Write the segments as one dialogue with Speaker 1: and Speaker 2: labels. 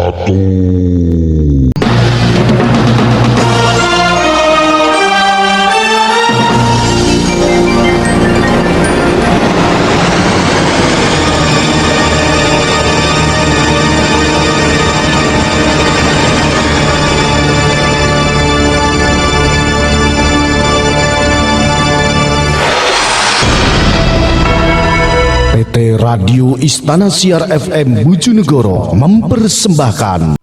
Speaker 1: satu. PT Radio Istana Siar FM Bojonegoro mempersembahkan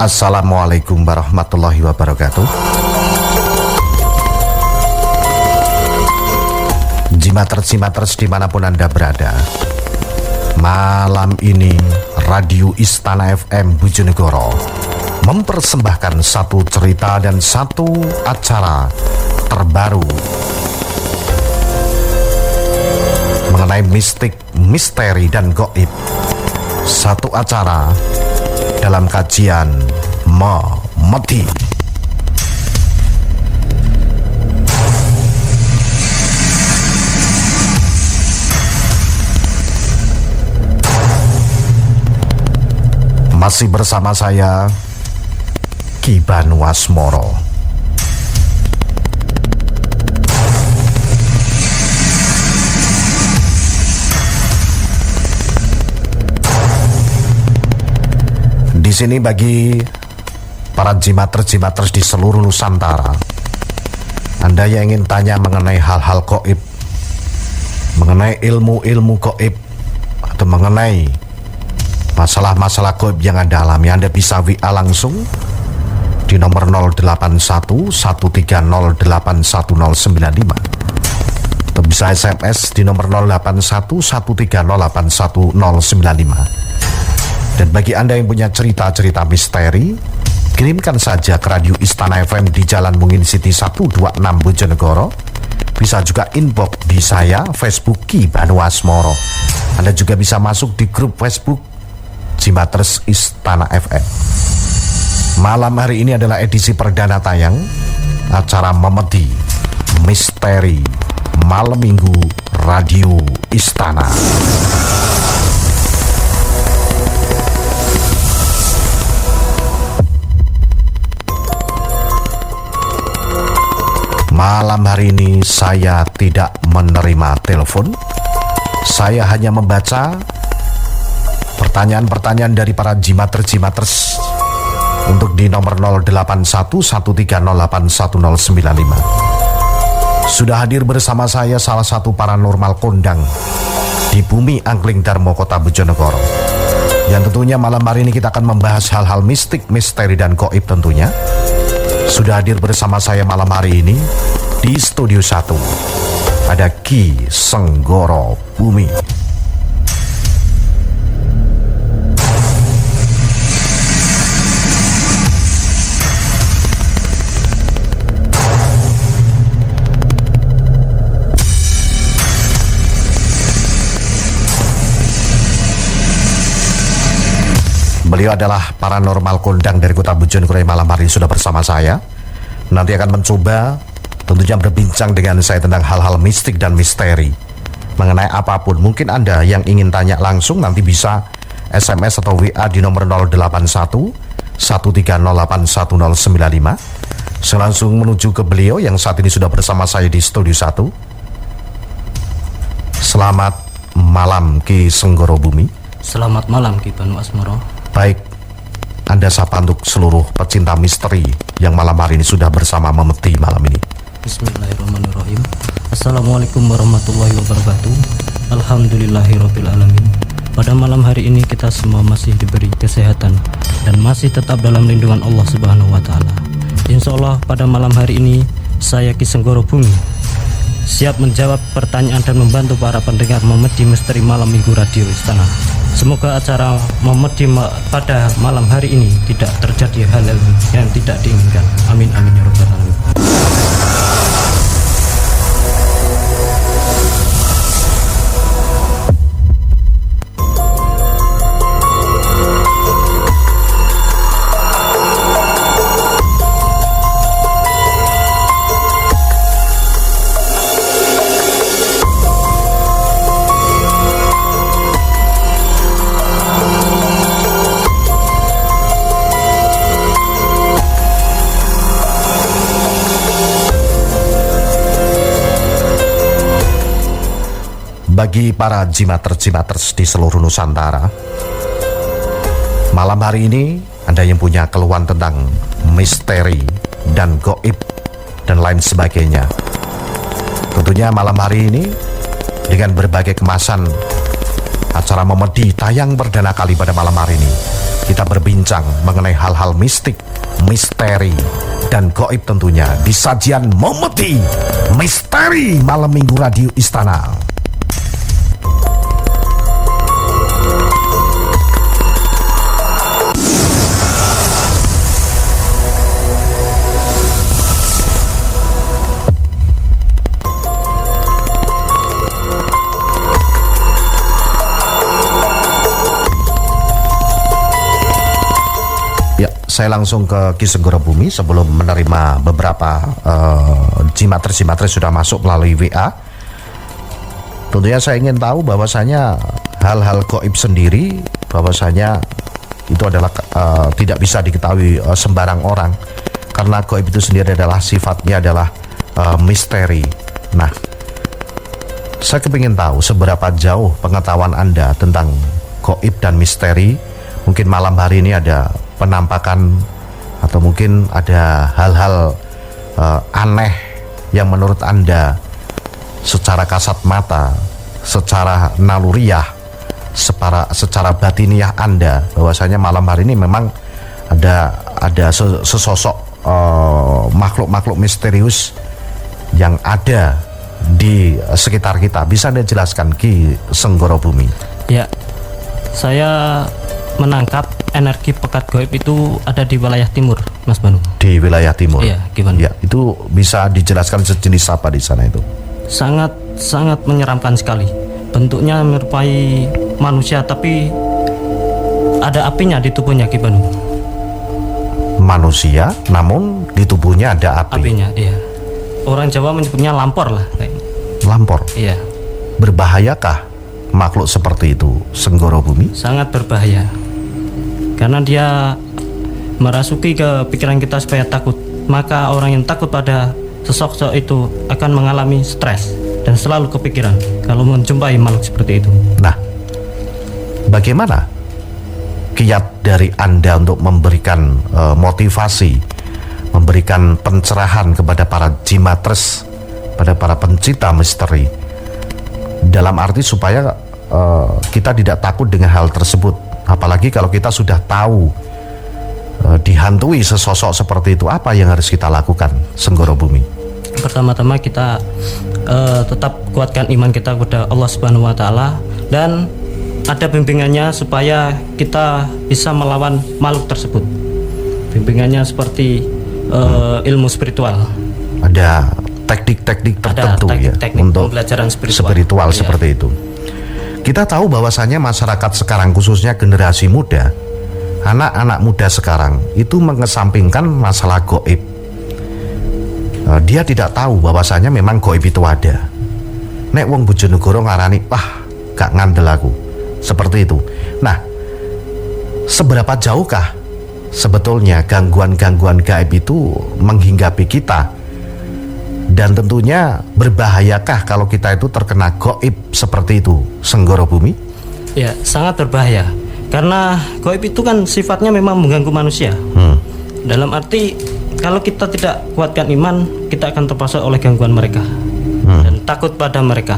Speaker 1: Assalamualaikum warahmatullahi wabarakatuh. Jimaters dimanapun Anda berada, malam ini Radio Istana FM Bojonegoro mempersembahkan satu cerita dan satu acara terbaru mengenai mistik, misteri, dan gaib. Satu acara dalam kajian Memedi. Masih bersama saya Ki Banu Asmoro. Di sini bagi para jimaters di seluruh Nusantara, Anda yang ingin tanya mengenai hal-hal gaib, mengenai ilmu-ilmu gaib, atau mengenai masalah-masalah gaib yang Anda alami, Anda bisa WA langsung di nomor 081 1308195 atau bisa SMS di nomor 081 1308195. Dan bagi Anda yang punya cerita-cerita misteri, kirimkan saja ke Radio Istana FM di Jalan Mungin City 126 Bojonegoro. Bisa juga inbox di saya, Facebook Ki Banu Asmoro. Anda juga bisa masuk di grup Facebook Jimaters Istana FM. Malam hari ini adalah edisi perdana tayang acara Memedi Misteri Malam Minggu Radio Istana. Malam hari ini saya tidak menerima telepon. Saya hanya membaca pertanyaan-pertanyaan dari para jimaters untuk di nomor 081 1308195. Sudah hadir bersama saya salah satu paranormal kondang di Bumi Angkling Darmo Kota Bojonegoro. Yang tentunya malam hari ini kita akan membahas hal-hal mistik, misteri, dan gaib tentunya. Sudah hadir bersama saya malam hari ini di Studio 1 ada Ki Senggoro Bumi. Beliau adalah paranormal kondang dari Kota Bojonegoro yang malam hari ini sudah bersama saya. Nanti akan mencoba tentunya berbincang dengan saya tentang hal-hal mistik dan misteri mengenai apapun. Mungkin Anda yang ingin tanya langsung nanti bisa SMS atau WA di nomor 081 1308195. Saya langsung menuju ke beliau yang saat ini sudah bersama saya di Studio 1. Selamat malam Ki Senggoro Bumi.
Speaker 2: Selamat malam Ki Banu Asmoro.
Speaker 1: Baik, Anda sapa untuk seluruh pecinta misteri yang malam hari ini sudah bersama Memedi malam ini.
Speaker 2: Bismillahirrahmanirrahim. Assalamualaikum warahmatullahi wabarakatuh. Alhamdulillahirrabbilalamin. Pada malam hari ini kita semua masih diberi kesehatan dan masih tetap dalam lindungan Allah Subhanahu wa Ta'ala. Insya Allah pada malam hari ini saya Ki Senggoro Bumi siap menjawab pertanyaan dan membantu para pendengar Memedi Misteri Malam Minggu Radio Istana. Semoga acara Memedi pada malam hari ini tidak terjadi hal-hal yang tidak diinginkan. Amin amin ya rabbal alamin.
Speaker 1: Bagi para jimaters-jimaters di seluruh Nusantara, malam hari ini Anda yang punya keluhan tentang misteri dan gaib dan lain sebagainya, tentunya malam hari ini dengan berbagai kemasan acara Memedi tayang perdana kali pada malam hari ini, kita berbincang mengenai hal-hal mistik, misteri dan gaib tentunya di sajian Memedi Misteri Malam Minggu Radio Istana. Saya langsung ke Ki Senggoro Bumi sebelum menerima beberapa jimaters sudah masuk melalui WA. Tentunya saya ingin tahu bahwasanya hal-hal gaib sendiri bahwasanya itu adalah tidak bisa diketahui sembarang orang, karena gaib itu sendiri adalah sifatnya adalah misteri. Nah, saya kepingin tahu seberapa jauh pengetahuan Anda tentang gaib dan misteri. Mungkin malam hari ini ada penampakan atau mungkin ada hal-hal aneh yang menurut Anda secara kasat mata, secara naluriah, secara batiniah Anda bahwasanya malam hari ini memang ada sesosok makhluk-makhluk misterius yang ada di sekitar kita. Bisa Anda jelaskan, Ki Senggoro Bumi?
Speaker 2: Ya, saya menangkap energi pekat gaib itu ada di wilayah timur, Mas Banu. Di wilayah timur. Iya, gimana?
Speaker 1: Ya, itu bisa dijelaskan sejenis apa di sana itu?
Speaker 2: Sangat menyeramkan sekali. Bentuknya menyerupai manusia, tapi ada apinya di tubuhnya, gimana?
Speaker 1: Manusia, namun di tubuhnya ada api.
Speaker 2: Apinya, iya. Orang Jawa menyebutnya lampor lah.
Speaker 1: Lampor.
Speaker 2: Iya.
Speaker 1: Berbahayakah makhluk seperti itu, Senggoro Bumi?
Speaker 2: Sangat berbahaya. Karena dia merasuki ke pikiran kita supaya takut. Maka orang yang takut pada sosok itu akan mengalami stres dan selalu kepikiran kalau menjumpai makhluk seperti itu.
Speaker 1: Nah, bagaimana kiat dari Anda untuk memberikan motivasi, memberikan pencerahan kepada para jimatres, pada para pencipta misteri, dalam arti supaya kita tidak takut dengan hal tersebut? Apalagi kalau kita sudah tahu dihantui sesosok seperti itu, apa yang harus kita lakukan, Senggoro Bumi?
Speaker 2: Pertama-tama kita tetap kuatkan iman kita kepada Allah Subhanahu wa Ta'ala, dan ada bimbingannya supaya kita bisa melawan makhluk tersebut. Bimbingannya seperti ilmu spiritual.
Speaker 1: Ada teknik-teknik tertentu untuk
Speaker 2: pembelajaran spiritual ya.
Speaker 1: Seperti itu. Kita tahu bahwasanya masyarakat sekarang, khususnya generasi muda, anak-anak muda sekarang itu mengesampingkan masalah gaib. Dia tidak tahu bahwasanya memang gaib itu ada. Nek wong Bojonegoro ngarani, wah gak ngandel aku, seperti itu. Nah, seberapa jauhkah sebetulnya gangguan-gangguan gaib itu menghinggapi kita? Dan tentunya berbahayakah kalau kita itu terkena gaib seperti itu, Senggoro Bumi?
Speaker 2: Ya, sangat berbahaya. Karena gaib itu kan sifatnya memang mengganggu manusia. Dalam arti kalau kita tidak kuatkan iman, kita akan terpaksa oleh gangguan mereka dan takut pada mereka.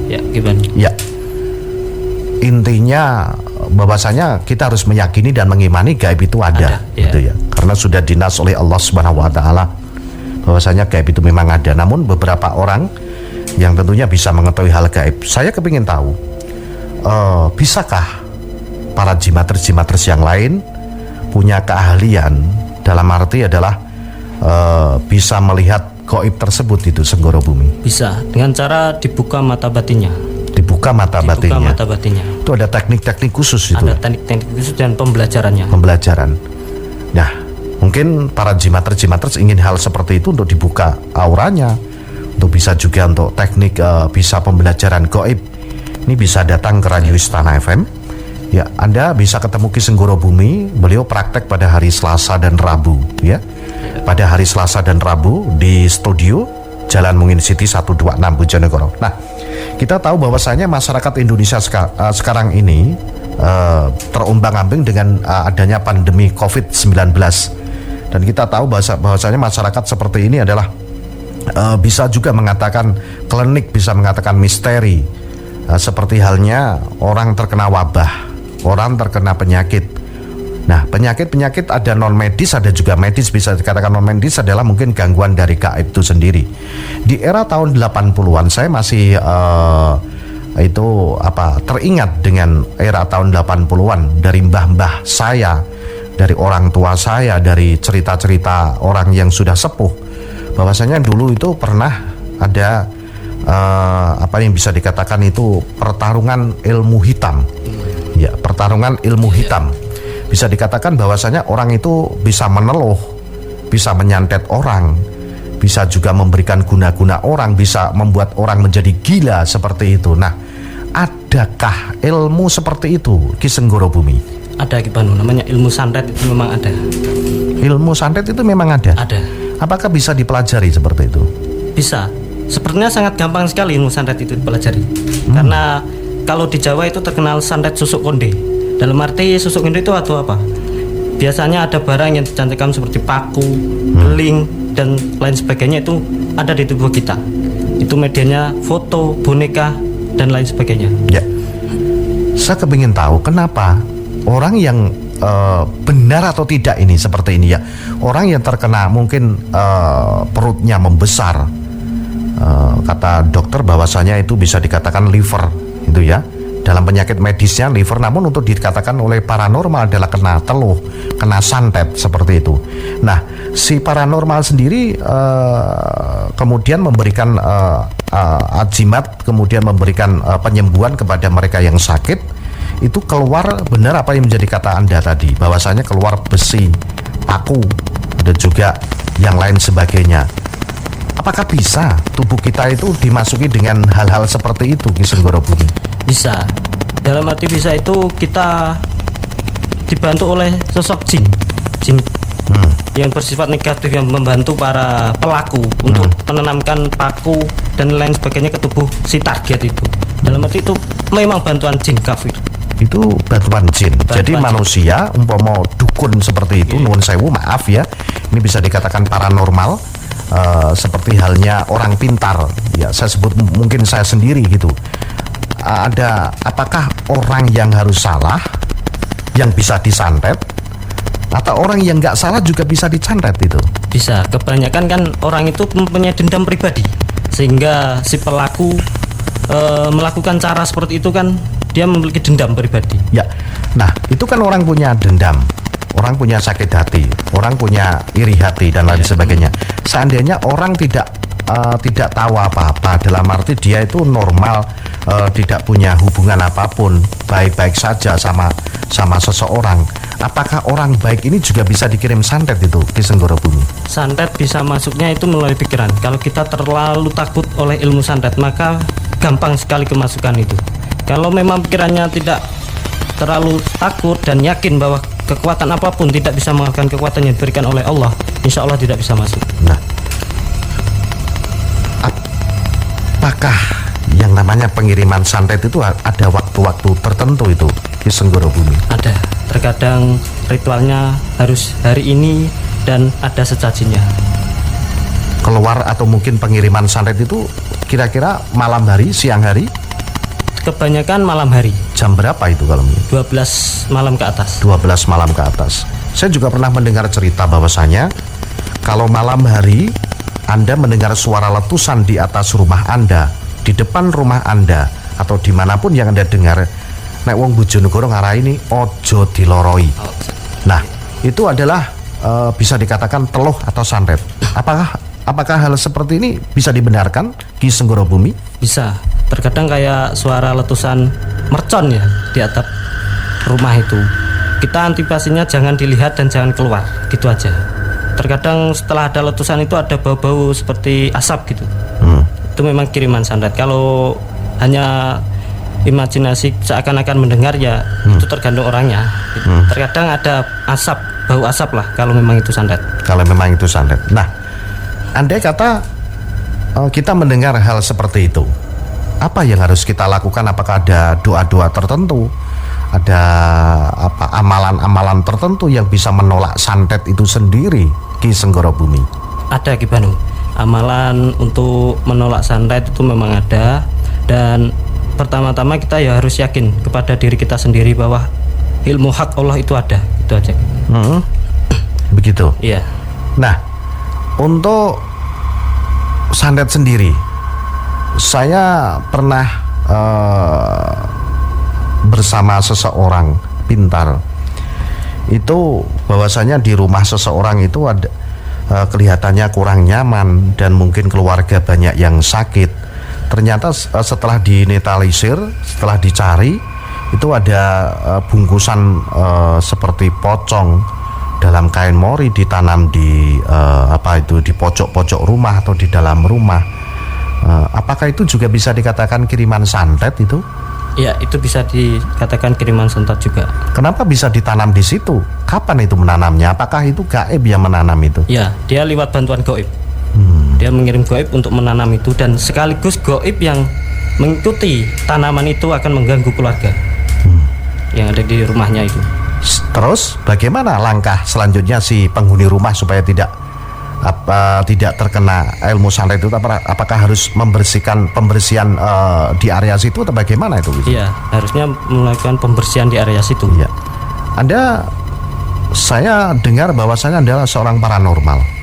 Speaker 2: Ya, gimana?
Speaker 1: Ya, intinya bahwasanya kita harus meyakini dan mengimani gaib itu ada, gitu ya. Karena sudah dinas oleh Allah Subhanahu wa Ta'ala bahwasanya gaib itu memang ada. Namun beberapa orang yang tentunya bisa mengetahui hal gaib. Saya kepingin tahu, bisakah para jimatres yang lain punya keahlian dalam arti adalah bisa melihat gaib tersebut itu, Senggoro Bumi?
Speaker 2: Bisa, dengan cara dibuka mata batinnya.
Speaker 1: Dibuka mata batinnya. Itu ada teknik-teknik khusus itu.
Speaker 2: Ada teknik-teknik khusus dan pembelajarannya.
Speaker 1: Nah, mungkin para jimatres ingin hal seperti itu untuk dibuka auranya, untuk bisa juga untuk teknik bisa pembelajaran gaib. Ini bisa datang ke Radio Istana FM. Ya, Anda bisa ketemu Ki Senggoro Bumi. Beliau praktek pada hari Selasa dan Rabu, ya. Pada hari Selasa dan Rabu di studio Jalan Mungin City 126 Bojonegoro. Nah, kita tahu bahwasanya masyarakat Indonesia sekarang ini terombang-ambing dengan adanya pandemi COVID-19. Dan kita tahu bahwasanya masyarakat seperti ini adalah bisa juga mengatakan klinik, bisa mengatakan misteri. Seperti halnya orang terkena wabah, orang terkena penyakit. Nah, penyakit ada non medis, ada juga medis. Bisa dikatakan non medis adalah mungkin gangguan dari gaib itu sendiri. Di era tahun 80-an saya masih teringat dengan era tahun 80-an dari mbah-mbah saya, dari orang tua saya, dari cerita-cerita orang yang sudah sepuh, bahwasanya dulu itu pernah ada apa yang bisa dikatakan itu pertarungan ilmu hitam. Ya, pertarungan ilmu hitam. Bisa dikatakan bahwasanya orang itu bisa meneluh, bisa menyantet orang, bisa juga memberikan guna-guna orang, bisa membuat orang menjadi gila seperti itu. Nah, adakah ilmu seperti itu, Ki Senggoro Bumi?
Speaker 2: Ada, Ki Banu, namanya ilmu santet itu memang ada.
Speaker 1: Ilmu santet itu memang ada?
Speaker 2: Ada. Apakah
Speaker 1: bisa dipelajari seperti itu?
Speaker 2: Bisa. Sepertinya sangat gampang sekali ilmu santet itu dipelajari. Karena kalau di Jawa itu terkenal santet susuk konde. Dalam arti susuk konde itu atau apa? Biasanya ada barang yang dicantikkan seperti paku, beling, dan lain sebagainya itu ada di tubuh kita. Itu medianya foto, boneka, dan lain sebagainya.
Speaker 1: Ya. Saya kepingin tahu kenapa orang yang benar atau tidak ini seperti ini ya. Orang yang terkena mungkin perutnya membesar, kata dokter bahwasanya itu bisa dikatakan liver itu ya. Dalam penyakit medisnya liver, namun untuk dikatakan oleh paranormal adalah kena teluh, kena santet seperti itu. Nah, si paranormal sendiri kemudian memberikan ajimat, kemudian memberikan penyembuhan kepada mereka yang sakit. Itu keluar benar apa yang menjadi kata Anda tadi, bahwasanya keluar besi, paku, dan juga yang lain sebagainya. Apakah bisa tubuh kita itu dimasuki dengan hal-hal seperti itu, Ki Senggoro Bumi?
Speaker 2: Bisa. Dalam arti bisa itu kita dibantu oleh sosok jin yang bersifat negatif, yang membantu para pelaku untuk menanamkan paku dan lain sebagainya ke tubuh si target itu. Dalam arti itu memang bantuan jin kafir.
Speaker 1: Itu bantuan jin. Jadi manusia umpama dukun seperti itu, nuwun sewu, maaf ya, ini bisa dikatakan paranormal, seperti halnya orang pintar ya, saya sebut mungkin saya sendiri gitu. Apakah orang yang harus salah yang bisa disantet, atau orang yang nggak salah juga bisa disantet itu?
Speaker 2: Bisa. Kebanyakan kan orang itu mempunyai dendam pribadi, sehingga si pelaku melakukan cara seperti itu kan dia memiliki dendam pribadi.
Speaker 1: Ya. Nah, itu kan orang punya dendam, orang punya sakit hati, orang punya iri hati dan lain sebagainya. Seandainya orang tidak tahu apa-apa, dalam arti dia itu normal, tidak punya hubungan apapun, baik-baik saja sama seseorang, apakah orang baik ini juga bisa dikirim santet itu, Ki Senggoro Bumi?
Speaker 2: Santet bisa masuknya itu melalui pikiran. Kalau kita terlalu takut oleh ilmu santet, maka gampang sekali kemasukan itu. Kalau memang pikirannya tidak terlalu takut dan yakin bahwa kekuatan apapun tidak bisa mengalahkan kekuatan yang diberikan oleh Allah, insya Allah tidak bisa masuk.
Speaker 1: Nah, apakah yang namanya pengiriman santet itu ada waktu-waktu tertentu itu, Ki Senggoro Bumi?
Speaker 2: Ada. Terkadang ritualnya harus hari ini dan ada sesajinya.
Speaker 1: Keluar atau mungkin pengiriman santet itu kira-kira malam hari, siang hari?
Speaker 2: Kebanyakan malam hari.
Speaker 1: Jam berapa itu kalau
Speaker 2: 12 malam ke atas.
Speaker 1: 12 malam ke atas. Saya juga pernah mendengar cerita bahwasanya kalau malam hari Anda mendengar suara letusan di atas rumah Anda, di depan rumah Anda, atau dimanapun yang Anda dengar, nek wong Bojonegoro ngarai ini ojo diloroi. Nah, itu adalah bisa dikatakan teluh atau santet. Apakah hal seperti ini bisa dibenarkan, Ki Senggoro Bumi?
Speaker 2: Bisa. Terkadang kayak suara letusan mercon ya di atap rumah itu. Kita antisipasinya jangan dilihat dan jangan keluar, gitu aja. Terkadang setelah ada letusan itu ada bau-bau seperti asap gitu. Itu memang kiriman santet. Kalau hanya imajinasi seakan-akan mendengar ya itu tergantung orangnya. Terkadang ada asap, bau asap lah kalau memang itu santet.
Speaker 1: Kalau memang itu santet. Nah, andai kata kita mendengar hal seperti itu, apa yang harus kita lakukan? Apakah ada doa-doa tertentu? Ada amalan-amalan tertentu yang bisa menolak santet itu sendiri, Ki Senggoro Bumi?
Speaker 2: Ada, Ki Banu. Amalan untuk menolak santet itu memang ada. Dan pertama-tama kita ya harus yakin kepada diri kita sendiri bahwa ilmu hak Allah itu ada. Itu aja.
Speaker 1: Begitu?
Speaker 2: Iya.
Speaker 1: Nah, untuk santet sendiri, saya pernah bersama seseorang pintar. Itu bahwasanya di rumah seseorang itu ada kelihatannya kurang nyaman dan mungkin keluarga banyak yang sakit. Ternyata setelah dinetalisir, setelah dicari, itu ada bungkusan seperti pocong dalam kain mori ditanam di di pojok-pojok rumah atau di dalam rumah. Apakah itu juga bisa dikatakan kiriman santet itu?
Speaker 2: Ya, itu bisa dikatakan kiriman santet juga.
Speaker 1: Kenapa bisa ditanam di situ? Kapan itu menanamnya? Apakah itu gaib yang menanam itu?
Speaker 2: Ya, dia lewat bantuan gaib. Dia mengirim gaib untuk menanam itu, dan sekaligus gaib yang mengikuti tanaman itu akan mengganggu keluarga yang ada di rumahnya itu.
Speaker 1: Terus bagaimana langkah selanjutnya si penghuni rumah supaya tidak terkena ilmu santet itu? Apakah harus pembersihan di area situ atau bagaimana itu?
Speaker 2: Iya, harusnya melakukan pembersihan di area situ.
Speaker 1: Iya. Saya dengar bahwasanya Anda seorang paranormal.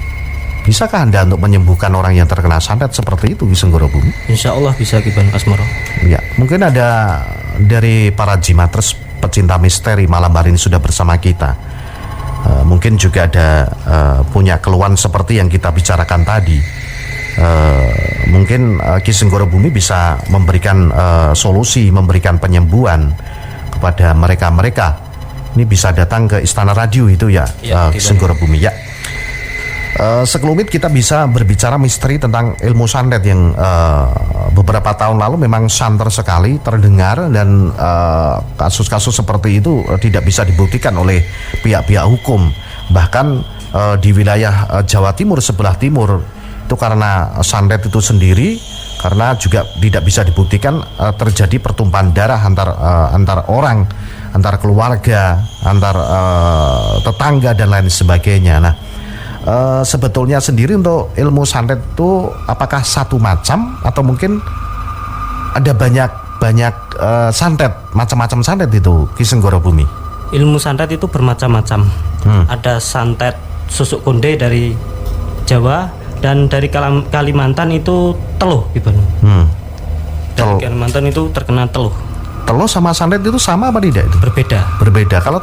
Speaker 1: Bisakah Anda untuk menyembuhkan orang yang terkena santet seperti itu, Ki Senggoro Bumi?
Speaker 2: Insya Allah bisa, Ki Banu Asmoro.
Speaker 1: Ya, mungkin ada dari para jimatres pecinta misteri malam hari ini sudah bersama kita. Mungkin juga ada punya keluhan seperti yang kita bicarakan tadi. Mungkin Ki Senggoro Bumi bisa memberikan solusi, memberikan penyembuhan kepada mereka-mereka. Ini bisa datang ke Istana Radio itu ya, Ki Senggoro Bumi ya. Sekelumit kita bisa berbicara misteri tentang ilmu santet yang beberapa tahun lalu memang santer sekali terdengar, dan kasus-kasus seperti itu tidak bisa dibuktikan oleh pihak-pihak hukum. Bahkan di wilayah Jawa Timur sebelah timur itu karena santet itu sendiri, karena juga tidak bisa dibuktikan terjadi pertumpahan darah antar orang, antar keluarga, antar tetangga dan lain sebagainya. Nah, sebetulnya sendiri untuk ilmu santet itu apakah satu macam atau mungkin ada banyak santet, macam-macam santet itu, Ki Senggoro Bumi?
Speaker 2: Ilmu santet itu bermacam-macam. Ada santet susuk konde dari Jawa, dan dari Kalimantan itu teluh, Ibu. Dari Kalimantan itu terkena teluh.
Speaker 1: Teluh sama santet itu sama apa tidak itu? Berbeda. Kalau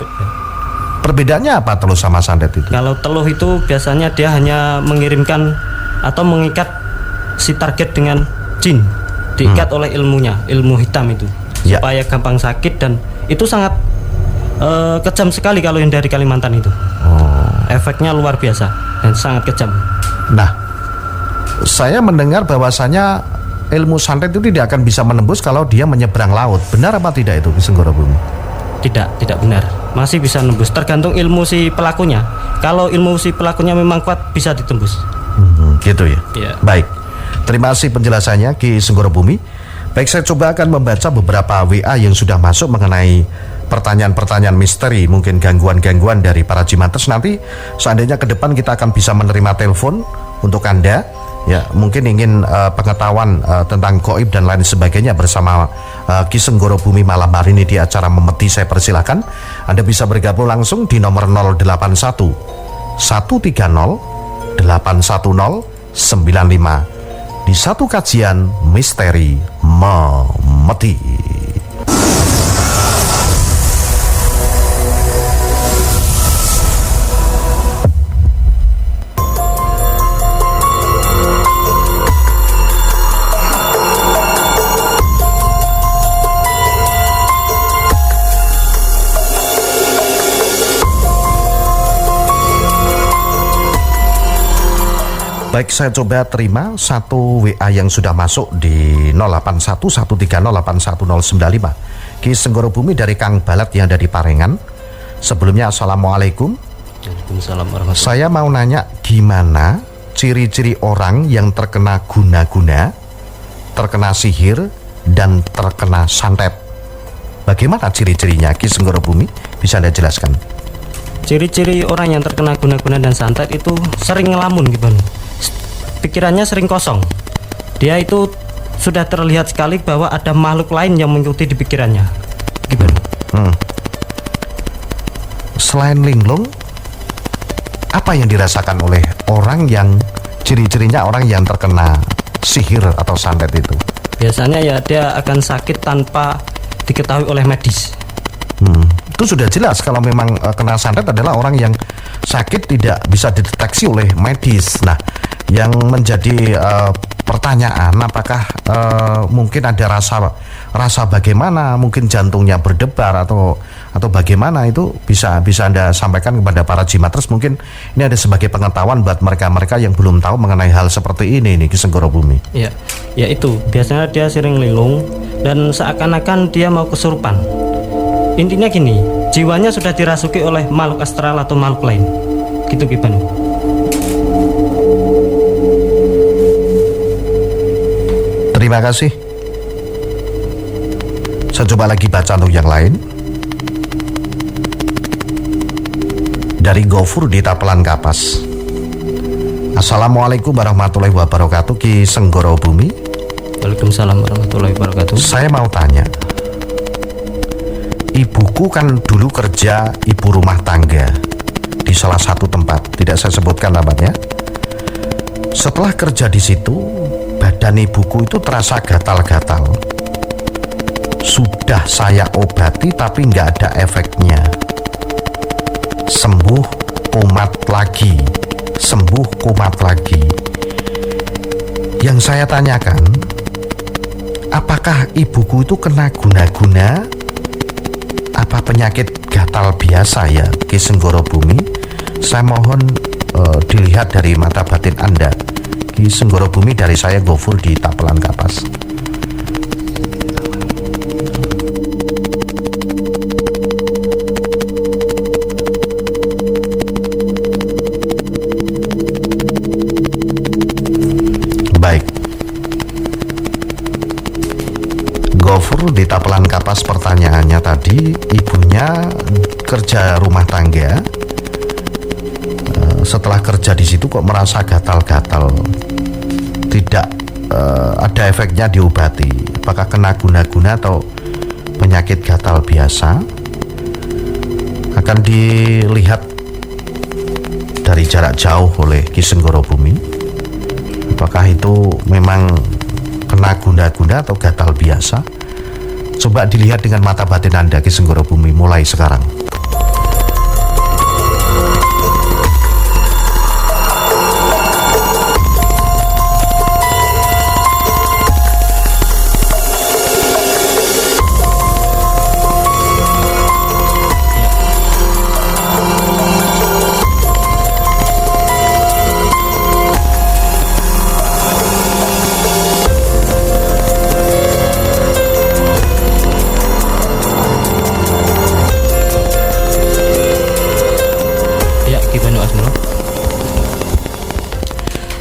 Speaker 1: perbedaannya apa teluh sama santet itu?
Speaker 2: Kalau teluh itu biasanya dia hanya mengirimkan atau mengikat si target dengan jin, diikat oleh ilmu hitam itu, supaya gampang sakit, dan itu sangat kejam sekali kalau yang dari Kalimantan itu. Efeknya luar biasa dan sangat kejam.
Speaker 1: Nah, saya mendengar bahwasanya ilmu santet itu tidak akan bisa menembus kalau dia menyeberang laut. Benar apa tidak itu, Ki Senggoro Bumi?
Speaker 2: Tidak benar. Masih bisa nembus, tergantung ilmu si pelakunya. Kalau ilmu si pelakunya memang kuat, bisa ditembus.
Speaker 1: Gitu ya?
Speaker 2: Iya.
Speaker 1: Baik, terima kasih penjelasannya, Ki Senggoro Bumi. Baik, saya coba akan membaca beberapa WA yang sudah masuk mengenai pertanyaan-pertanyaan misteri, mungkin gangguan-gangguan dari para jimatres. Nanti seandainya ke depan kita akan bisa menerima telepon untuk Anda, ya, mungkin ingin pengetahuan tentang gaib dan lain sebagainya bersama Ki Senggoro Bumi malam hari ini di acara Memeti. Saya persilahkan Anda bisa bergabung langsung di nomor 081 130 810 di satu kajian misteri memeti. Baik, saya coba terima satu WA yang sudah masuk di 0811308195. Ki Senggoro Bumi dari Kang Balat yang ada di Parengan. Sebelumnya Assalamualaikum.
Speaker 2: Waalaikumsalam warahmatullahi.
Speaker 1: Saya mau nanya gimana ciri-ciri orang yang terkena guna-guna, terkena sihir, dan terkena santet. Bagaimana ciri-cirinya, Ki Senggoro Bumi? Bisa Anda jelaskan?
Speaker 2: Ciri-ciri orang yang terkena guna-guna dan santet itu sering ngelamun gitu. Pikirannya sering kosong. Dia itu sudah terlihat sekali bahwa ada makhluk lain yang mengikuti di pikirannya. Gimana?
Speaker 1: Selain linglung, apa yang dirasakan oleh orang yang ciri-cirinya orang yang terkena sihir atau santet itu?
Speaker 2: Biasanya ya dia akan sakit tanpa diketahui oleh medis.
Speaker 1: Itu sudah jelas kalau memang kena santet adalah orang yang sakit tidak bisa dideteksi oleh medis. Nah, yang menjadi pertanyaan apakah mungkin ada rasa bagaimana, mungkin jantungnya berdebar atau bagaimana, itu bisa Anda sampaikan kepada para jimaters. Mungkin ini ada sebagai pengetahuan buat mereka yang belum tahu mengenai hal seperti ini Ki Senggoro Bumi.
Speaker 2: Ya itu biasanya dia sering linglung dan seakan-akan dia mau kesurupan. Intinya gini, jiwanya sudah dirasuki oleh makhluk astral atau makhluk lain. Gitu Ki Banu.
Speaker 1: Terima kasih. Saya coba lagi baca untuk yang lain. Dari Gofur di Tapelan Kapas. Assalamualaikum warahmatullahi wabarakatuh, Ki Senggoro Bumi.
Speaker 2: Waalaikumsalam warahmatullahi wabarakatuh.
Speaker 1: Saya mau tanya, ibuku kan dulu kerja ibu rumah tangga di salah satu tempat, tidak saya sebutkan tempatnya. Setelah kerja di situ, badan ibuku itu terasa gatal-gatal. Sudah saya obati tapi nggak ada efeknya. Sembuh kumat lagi, sembuh kumat lagi. Yang saya tanyakan, apakah ibuku itu kena guna-guna? Apa penyakit gatal biasa ya, Ki Senggoro Bumi? Saya mohon dilihat dari mata batin Anda. Ki Senggoro Bumi dari saya Gofur di Tapelan Kapas. Baik, Gofur di Tapelan Kapas, pertanyaannya tadi, ibunya kerja rumah tangga. Setelah kerja di situ kok merasa gatal-gatal, tidak ada efeknya diobati. Apakah kena guna-guna atau penyakit gatal biasa? Akan dilihat dari jarak jauh oleh Ki Senggoro Bumi. Apakah itu memang kena guna-guna atau gatal biasa? Coba dilihat dengan mata batin Anda, Ki Senggoro Bumi, mulai sekarang.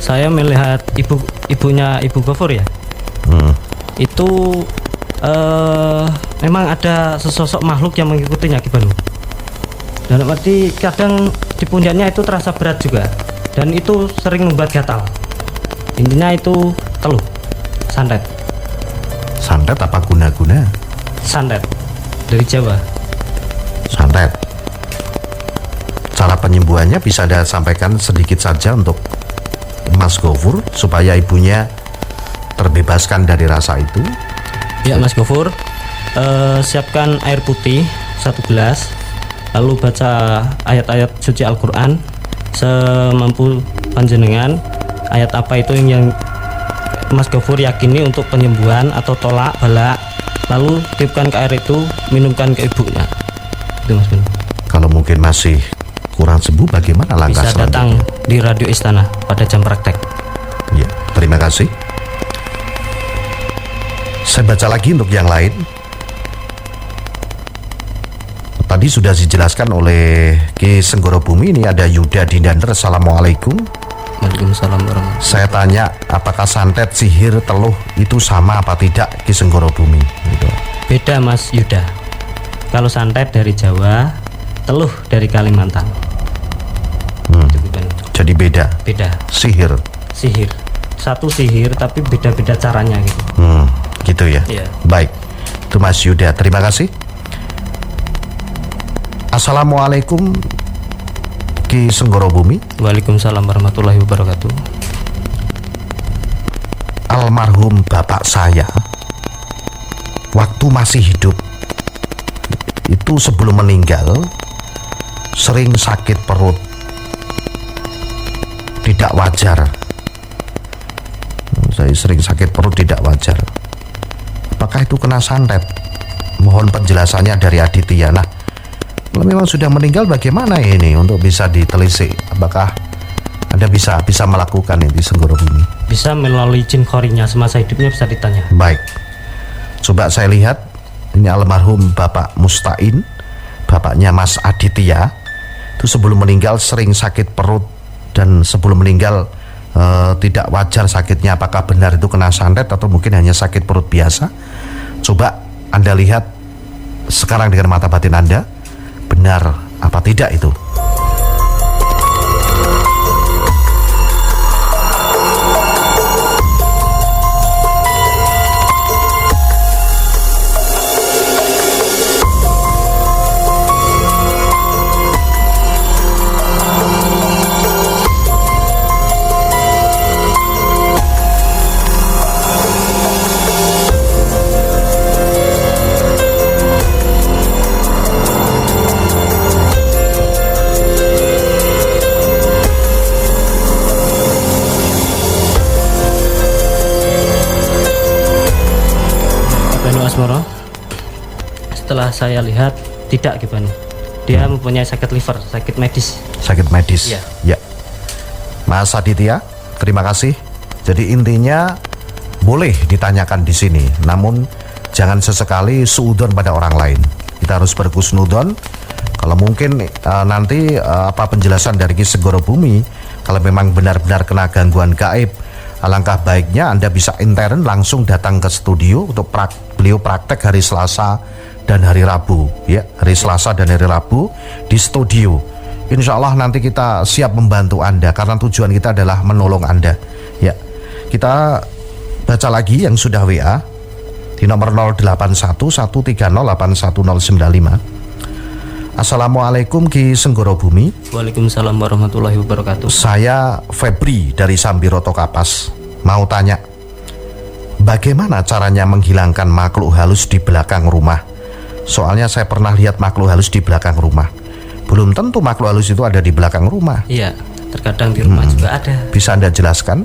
Speaker 2: Saya melihat ibunya Ibu Gofur ya. Itu memang ada sesosok makhluk yang mengikutinya Ki Banu. Dan berarti kadang di pundaknya itu terasa berat juga, dan itu sering membuat gatal. Intinya itu teluh, santet.
Speaker 1: Santet apa guna-guna?
Speaker 2: Santet dari Jawa.
Speaker 1: Santet. Cara penyembuhannya bisa Anda sampaikan sedikit saja untuk Mas Gofur supaya ibunya terbebaskan dari rasa itu.
Speaker 2: Ya Mas Gofur, siapkan air putih 1 gelas, lalu baca ayat-ayat suci Al-Quran semampu panjenengan. Ayat apa itu yang Mas Gofur yakini untuk penyembuhan atau tolak balak, lalu tiupkan ke air itu, minumkan ke ibunya. Itu Mas Gun.
Speaker 1: Kalau mungkin masih kurang sembuh, bagaimana langkah
Speaker 2: Bisa
Speaker 1: selanjutnya?
Speaker 2: datang di Radio Istana pada jam praktek.
Speaker 1: Ya, terima kasih. Saya baca lagi untuk yang lain. Tadi sudah dijelaskan oleh Ki Senggoro Bumi. Ini ada Yuda Dindander. Assalamualaikum.
Speaker 2: Waalaikumsalam warahmatullahi.
Speaker 1: Saya tanya, apakah santet, sihir, teluh itu sama apa tidak, Ki Senggoro Bumi? Gitu.
Speaker 2: Beda Mas Yuda. Kalau santet dari Jawa, teluh dari Kalimantan. Itu bukan.
Speaker 1: Jadi beda.
Speaker 2: Beda.
Speaker 1: Sihir.
Speaker 2: Sihir. Satu sihir tapi beda-beda caranya gitu.
Speaker 1: Gitu ya.
Speaker 2: Iya.
Speaker 1: Baik. Itu Mas Yuda. Terima kasih. Assalamualaikum Ki Senggoro Bumi.
Speaker 2: Waalaikumsalam warahmatullahi wabarakatuh.
Speaker 1: Almarhum bapak saya waktu masih hidup itu sebelum meninggal sering sakit perut tidak wajar. Saya sering sakit perut tidak wajar. Apakah itu kena santet? Mohon penjelasannya dari Aditya. Nah, kalau memang sudah meninggal, bagaimana ini untuk bisa ditelisik? Apakah Anda bisa melakukan ini di Senggoro Bumi?
Speaker 2: Bisa melalui jin khorinya semasa hidupnya, bisa ditanya.
Speaker 1: Baik, coba saya lihat. Ini almarhum Bapak Mustain, bapaknya Mas Aditya. Itu sebelum meninggal sering sakit perut, dan sebelum meninggal tidak wajar sakitnya. Apakah benar itu kena santet atau mungkin hanya sakit perut biasa? Coba Anda lihat sekarang dengan mata batin Anda, benar apa tidak itu?
Speaker 2: Setelah saya lihat tidak gimana, dia mempunyai sakit liver, sakit medis.
Speaker 1: Sakit medis.
Speaker 2: Iya.
Speaker 1: Ya. Mas Aditya, terima kasih. Jadi intinya boleh ditanyakan di sini, namun jangan sesekali suudon pada orang lain. Kita harus berkusnudon. Kalau mungkin nanti apa penjelasan dari Ki Senggoro Bumi, kalau memang benar-benar kena gangguan gaib, alangkah baiknya Anda bisa intern langsung datang ke studio untuk beliau praktek hari Selasa dan hari Rabu, ya, hari Selasa dan hari Rabu di studio. Insya Allah nanti kita siap membantu Anda karena tujuan kita adalah menolong Anda. Ya, kita baca lagi yang sudah WA di nomor 0811308195. Assalamualaikum Ki Senggoro Bumi.
Speaker 2: Waalaikumsalam warahmatullahi wabarakatuh.
Speaker 1: Saya Febri dari Sambiroto Kapas. Mau tanya, bagaimana caranya menghilangkan makhluk halus di belakang rumah? Soalnya saya pernah lihat makhluk halus di belakang rumah. Belum tentu makhluk halus itu ada di belakang rumah.
Speaker 2: Iya, terkadang di rumah juga ada.
Speaker 1: Bisa Anda jelaskan?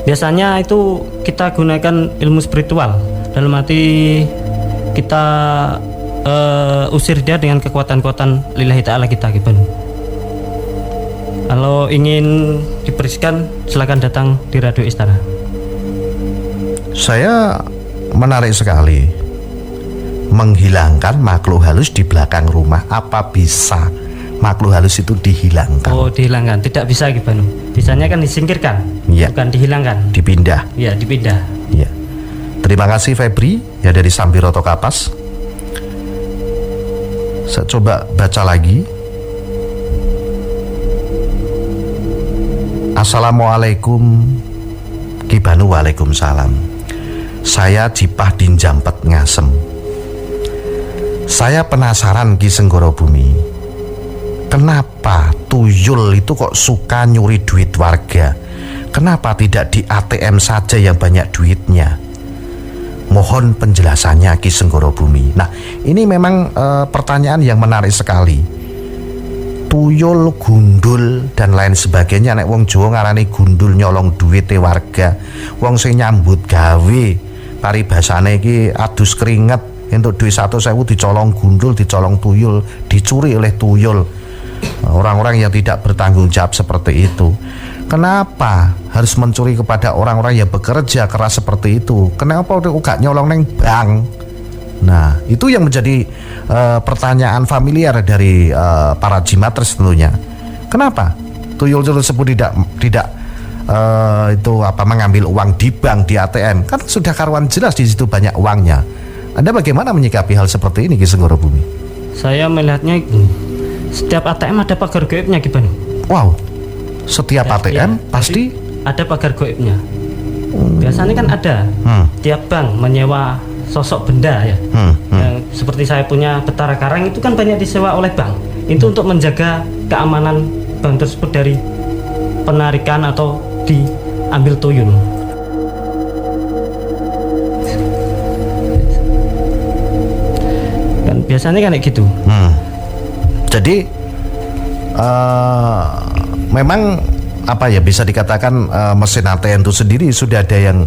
Speaker 2: Biasanya itu kita gunakan ilmu spiritual. Dalam arti kita usir dia dengan kekuatan-kekuatan lillahi ta'ala kita gitu. Kalau ingin dibersihkan, silakan datang di Radio Istana.
Speaker 1: Saya menarik sekali. Menghilangkan makhluk halus di belakang rumah. Apa bisa makhluk halus itu dihilangkan?
Speaker 2: Oh, dihilangkan. Tidak bisa Gibanu. Bisanya kan disingkirkan,
Speaker 1: ya,
Speaker 2: bukan dihilangkan.
Speaker 1: Dipindah.
Speaker 2: Ya, dipindah.
Speaker 1: Ya. Terima kasih Febri ya dari Sambiroto Kapas. Saya coba baca lagi. Assalamualaikum Kibanu. Waalaikumsalam. Saya Jipah Dinjampet Ngasem. Saya penasaran Ki Senggoro Bumi, kenapa tuyul itu kok suka nyuri duit warga? Kenapa tidak di ATM saja yang banyak duitnya? Mohon penjelasannya Ki Senggoro Bumi. Nah, ini memang pertanyaan yang menarik sekali. Tuyul, gundul dan lain sebagainya, nek wong Jawa ngarani gundul nyolong duite warga. Wong sing nyambut gawe paribasane iki adus keringet entuk duit 100.000 dicolong gundul, dicolong tuyul, dicuri oleh tuyul. Orang-orang yang tidak bertanggung jawab seperti itu. Kenapa harus mencuri kepada orang-orang yang bekerja keras seperti itu? Kenapa gak nyolong neng bank? Nah, itu yang menjadi pertanyaan familiar dari para jimatres tentunya. Kenapa tuyul tersebut tidak mengambil uang di bank, di ATM? Kan sudah karuan jelas di situ banyak uangnya. Anda bagaimana menyikapi hal seperti ini, Ki Senggoro Bumi?
Speaker 2: Saya melihatnya setiap ATM ada pagar gaibnya, Gibran.
Speaker 1: Wow, setiap ATM pasti
Speaker 2: ada pagar gaibnya. Biasanya kan ada. Tiap bank menyewa sosok benda ya. Yang seperti saya punya Betara Karang itu kan banyak disewa oleh bank. Itu untuk menjaga keamanan bank tersebut dari penarikan atau diambil tuyul. Kan biasanya kan kayak gitu.
Speaker 1: Jadi memang apa ya, bisa dikatakan mesin ATM itu sendiri sudah ada yang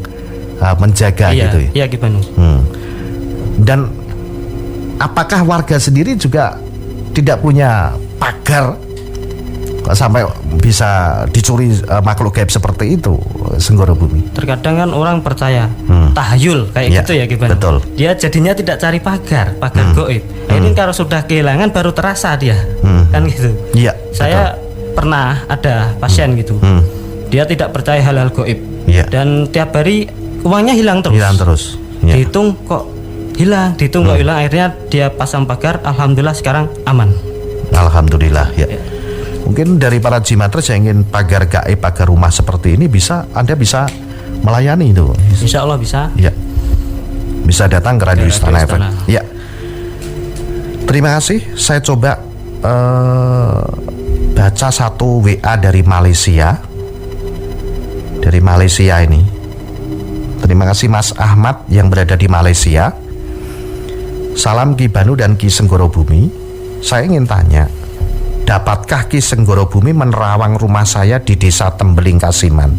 Speaker 1: menjaga gitu ya.
Speaker 2: Iya, gimana?
Speaker 1: Dan apakah warga sendiri juga tidak punya pagar sampai bisa dicuri makhluk gaib seperti itu, Senggoro Bumi?
Speaker 2: Terkadang kan orang percaya tahayul kayak gitu ya, gimana?
Speaker 1: Betul.
Speaker 2: Dia jadinya tidak cari pagar gaib. Ini kalau sudah kehilangan baru terasa dia, kan gitu.
Speaker 1: Iya.
Speaker 2: Saya pernah ada pasien gitu. Dia tidak percaya hal-hal gaib. Dan tiap hari uangnya hilang terus. Dihitung kok hilang, kok hilang. Akhirnya dia pasang pagar. Alhamdulillah sekarang aman.
Speaker 1: Alhamdulillah ya. Mungkin dari para jimatres yang ingin pagar gaib, pagar rumah seperti ini, Anda bisa melayani itu.
Speaker 2: Insya Allah bisa.
Speaker 1: Ya. Bisa datang ke Radio Istana FM. Ya. Terima kasih. Saya coba baca satu WA dari Malaysia. Dari Malaysia ini. Terima kasih Mas Ahmad yang berada di Malaysia. Salam Ki Banu dan Ki Senggoro Bumi. Saya ingin tanya, dapatkah Ki Senggoro Bumi menerawang rumah saya di Desa Tembeling Kasiman?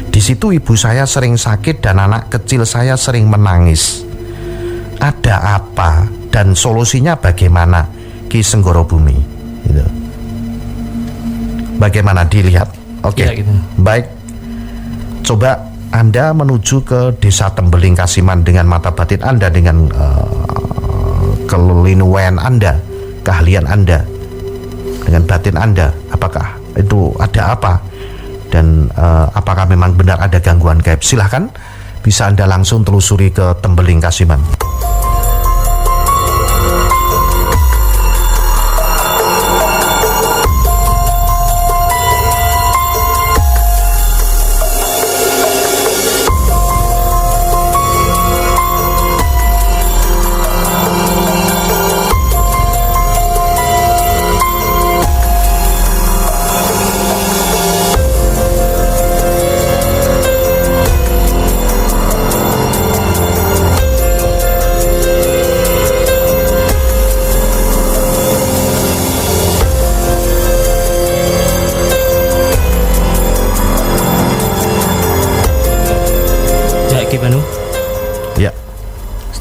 Speaker 1: Di situ ibu saya sering sakit dan anak kecil saya sering menangis. Ada apa dan solusinya bagaimana, Ki Senggoro Bumi? Gitu. Bagaimana dilihat? Oke.
Speaker 2: Gitu.
Speaker 1: Baik. Coba Anda menuju ke Desa Tembeling Kasiman dengan mata batin Anda, dengan kelinuan Anda, keahlian Anda, dengan batin Anda. Apakah itu ada apa? Dan apakah memang benar ada gangguan gaib? Silahkan, bisa Anda langsung telusuri ke Tembeling Kasiman.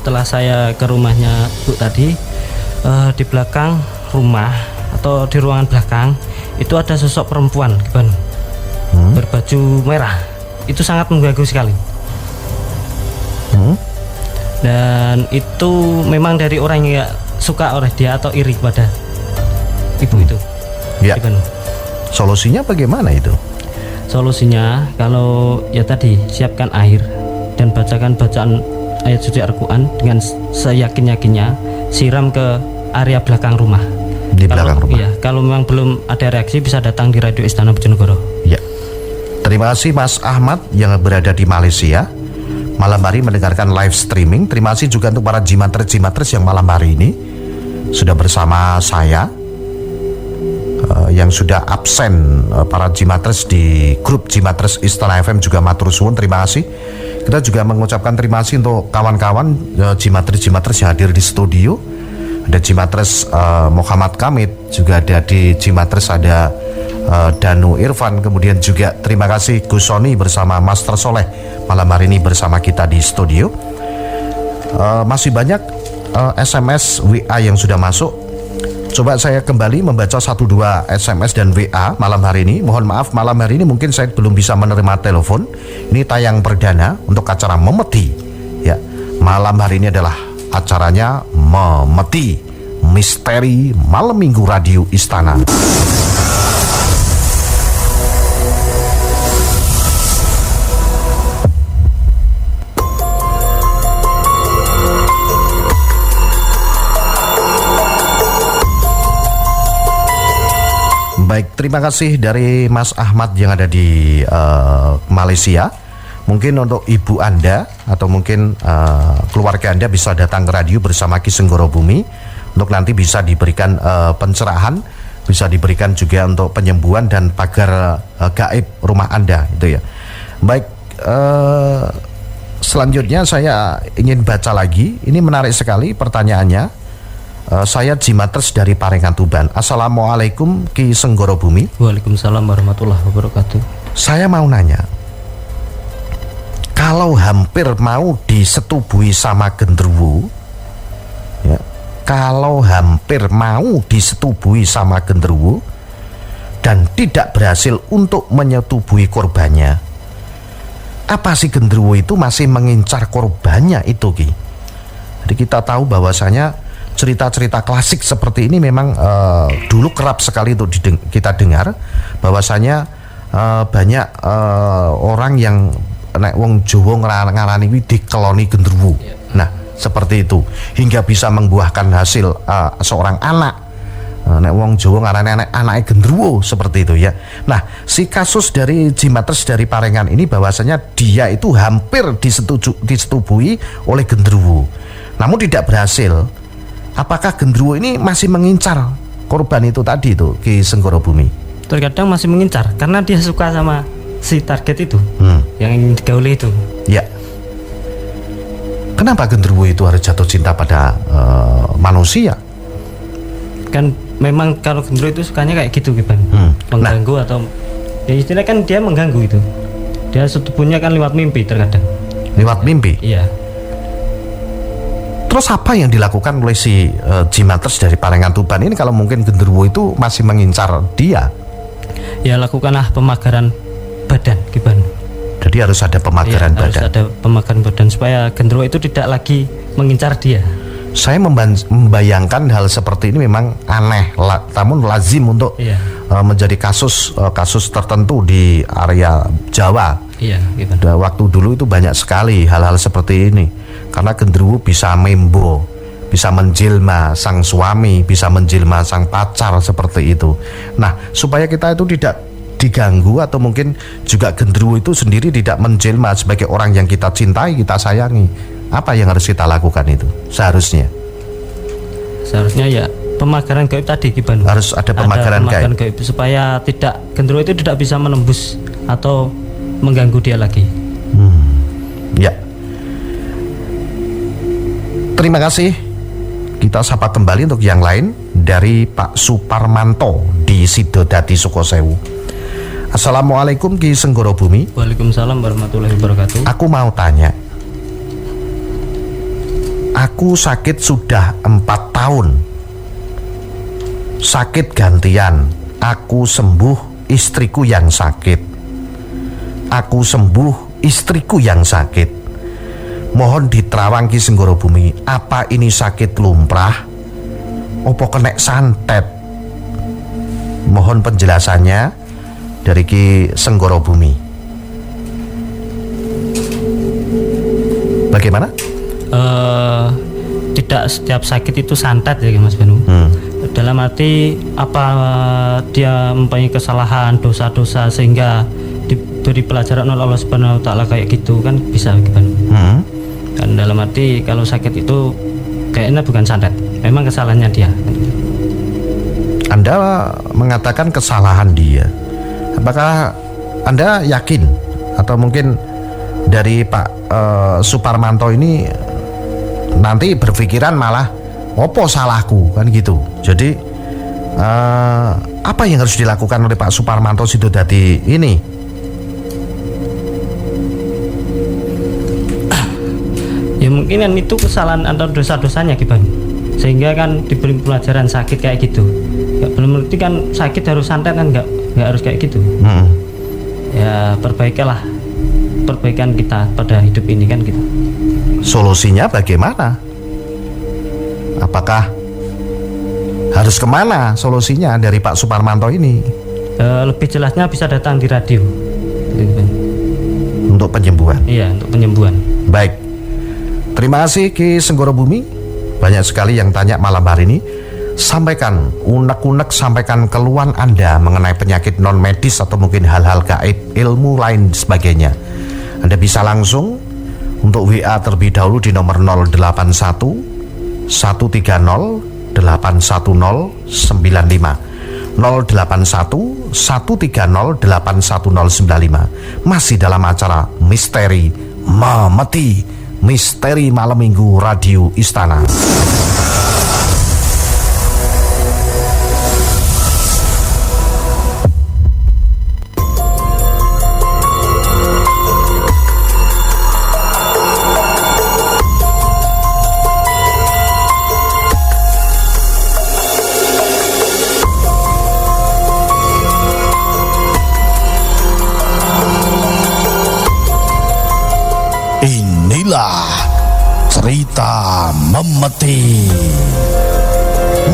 Speaker 2: Setelah saya ke rumahnya Bu tadi, di belakang rumah atau di ruangan belakang itu ada sosok perempuan, berbaju merah. Itu sangat mengganggu sekali. Dan itu memang dari orang yang gak suka oleh dia atau iri pada ibu itu.
Speaker 1: Ya. Solusinya bagaimana itu?
Speaker 2: Solusinya kalau ya tadi, siapkan air dan bacakan bacaan ayat suci Al-Quran dengan seyakin-yakinnya, siram ke area belakang rumah.
Speaker 1: Di belakang rumah.
Speaker 2: Iya, kalau memang belum ada reaksi bisa datang di Radio Istana Bojonegoro.
Speaker 1: Ya. Terima kasih Mas Ahmad yang berada di Malaysia. Malam hari mendengarkan live streaming. Terima kasih juga untuk para jimatres yang malam hari ini sudah bersama saya, yang sudah absen, para Jimatres di grup Jimatres Istana FM juga matur suwun, terima kasih. Kita juga mengucapkan terima kasih untuk kawan-kawan Jimatres yang hadir di studio. Ada Jimatres Muhammad Kamid, juga ada di Jimatres ada Danu Irfan, kemudian juga terima kasih Gus Soni bersama Master Soleh malam hari ini bersama kita di studio. Masih banyak SMS, WA yang sudah masuk. Coba saya kembali membaca 1-2 SMS dan WA malam hari ini. Mohon maaf, malam hari ini mungkin saya belum bisa menerima telepon. Ini tayang perdana untuk acara Memeti. Ya, malam hari ini adalah acaranya Memeti, Misteri Malam Minggu Radio Istana. Baik, terima kasih dari Mas Ahmad yang ada di Malaysia. Mungkin untuk ibu Anda atau mungkin keluarga Anda bisa datang ke radio bersama Ki Senggoro Bumi untuk nanti bisa diberikan pencerahan, bisa diberikan juga untuk penyembuhan dan pagar gaib rumah Anda, itu ya. Baik, selanjutnya saya ingin baca lagi. Ini menarik sekali pertanyaannya. Saya Jimatres dari Parengan Tuban. Assalamualaikum Ki Senggoro Bumi.
Speaker 2: Waalaikumsalam warahmatullahi wabarakatuh.
Speaker 1: Saya mau nanya, kalau hampir mau disetubuhi sama genderuwo, ya, kalau hampir mau disetubuhi sama genderuwo dan tidak berhasil untuk menyetubuhi korbannya, apa sih genderuwo itu masih mengincar korbannya itu, Ki? Jadi kita tahu bahwasanya cerita-cerita klasik seperti ini memang dulu kerap sekali untuk kita dengar, bahwasanya banyak orang yang nek wong Jawa ngarani dikeloni genderuwo. Nah, seperti itu hingga bisa membuahkan hasil seorang anak. Nek wong Jawa ngarani anake genderuwo, seperti itu ya. Nah, si kasus dari Jimatres dari Parengan ini bahwasanya dia itu hampir disetubuhi oleh genderuwo, namun tidak berhasil. Apakah genderuwo ini masih mengincar korban itu tadi itu, Ki Senggoro Bumi?
Speaker 2: Terkadang masih mengincar karena dia suka sama si target itu, yang ingin digauli itu.
Speaker 1: Ya. Kenapa genderuwo itu harus jatuh cinta pada manusia?
Speaker 2: Kan memang kalau genderuwo itu sukanya kayak gitu, Kiban. Mengganggu atau ya istilahnya kan dia mengganggu itu. Dia setubuhnya kan lewat mimpi terkadang.
Speaker 1: Lewat mimpi?
Speaker 2: Iya.
Speaker 1: Terus apa yang dilakukan oleh si Jimatres dari Parengan Tuban ini kalau mungkin genderuwo itu masih mengincar dia?
Speaker 2: Ya lakukanlah pemagaran badan, Kiban.
Speaker 1: Jadi harus ada pemagaran badan.
Speaker 2: Harus ada pemagaran badan supaya genderuwo itu tidak lagi mengincar dia.
Speaker 1: Saya membayangkan hal seperti ini memang aneh, namun lazim untuk menjadi kasus tertentu di area Jawa.
Speaker 2: Iya, gitu.
Speaker 1: Waktu dulu itu banyak sekali hal-hal seperti ini, karena genderuwo bisa membo, bisa menjelma sang suami, bisa menjelma sang pacar, seperti itu. Nah, supaya kita itu tidak diganggu atau mungkin juga genderuwo itu sendiri tidak menjelma sebagai orang yang kita cintai, kita sayangi, apa yang harus kita lakukan itu seharusnya?
Speaker 2: Seharusnya ya pemagaran gaib tadi, Kiban.
Speaker 1: Harus ada pemagaran gaib
Speaker 2: supaya tidak genderuwo itu tidak bisa menembus atau mengganggu dia lagi.
Speaker 1: Ya. Terima kasih. Kita sapa kembali untuk yang lain dari Pak Suparmanto di Sidodadi Sukosewu. Assalamualaikum Ki Senggoro Bumi.
Speaker 2: Waalaikumsalam warahmatullahi wabarakatuh.
Speaker 1: Aku mau tanya. Aku sakit sudah 4 tahun. Sakit gantian. Aku sembuh, istriku yang sakit. Aku sembuh, istriku yang sakit. Mohon diterawang Ki Senggoro Bumi, apa ini sakit lumrah? Opo kena santet? Mohon penjelasannya dari Ki Senggoro Bumi. Bagaimana?
Speaker 2: Tidak setiap sakit itu santet ya, Mas Banu. Dalam arti apa dia mempunyai kesalahan, dosa-dosa sehingga diberi pelajaran oleh Allah Subhanahu wa taala kayak gitu kan bisa, Banu. Kan dalam arti kalau sakit itu kayaknya bukan santet, memang kesalahannya dia.
Speaker 1: Anda mengatakan kesalahan dia. Apakah Anda yakin atau mungkin dari Pak Suparmanto ini nanti berpikiran malah opo salahku kan gitu. Jadi apa yang harus dilakukan oleh Pak Suparmanto situ dadi ini?
Speaker 2: Ya mungkin kan itu kesalahan atau dosa-dosanya Ki Bang, sehingga kan diberi pelajaran sakit kayak gitu. Ya, belum berarti kan sakit harus santet kan, nggak harus kayak gitu. Ya perbaikilah perbaikan kita pada hidup ini kan gitu.
Speaker 1: Solusinya bagaimana? Apakah harus kemana solusinya dari Pak Suparmanto ini?
Speaker 2: Lebih jelasnya bisa datang di radio
Speaker 1: untuk penyembuhan.
Speaker 2: Iya, untuk penyembuhan.
Speaker 1: Baik, terima kasih Ki Senggoro Bumi. Banyak sekali yang tanya malam hari ini. Sampaikan unek-unek, sampaikan keluhan Anda mengenai penyakit non medis atau mungkin hal-hal gaib, ilmu lain sebagainya. Anda bisa langsung untuk WA terlebih dahulu di nomor 081 130 810 95 081 130 81095. Masih dalam acara Misteri Memeti, Misteri Malam Minggu Radio Istana.
Speaker 3: Inilah cerita memeti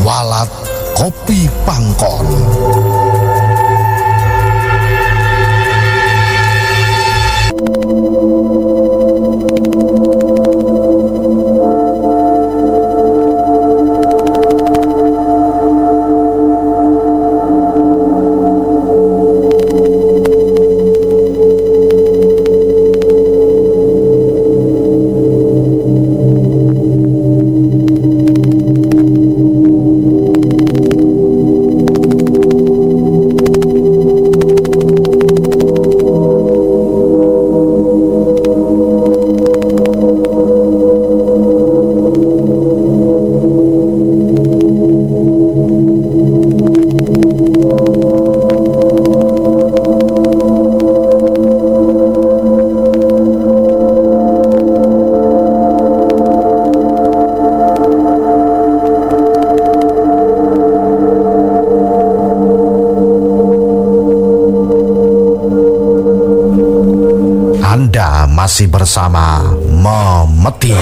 Speaker 3: Walat Kopi Pangkon.
Speaker 1: Anda masih bersama Memeti.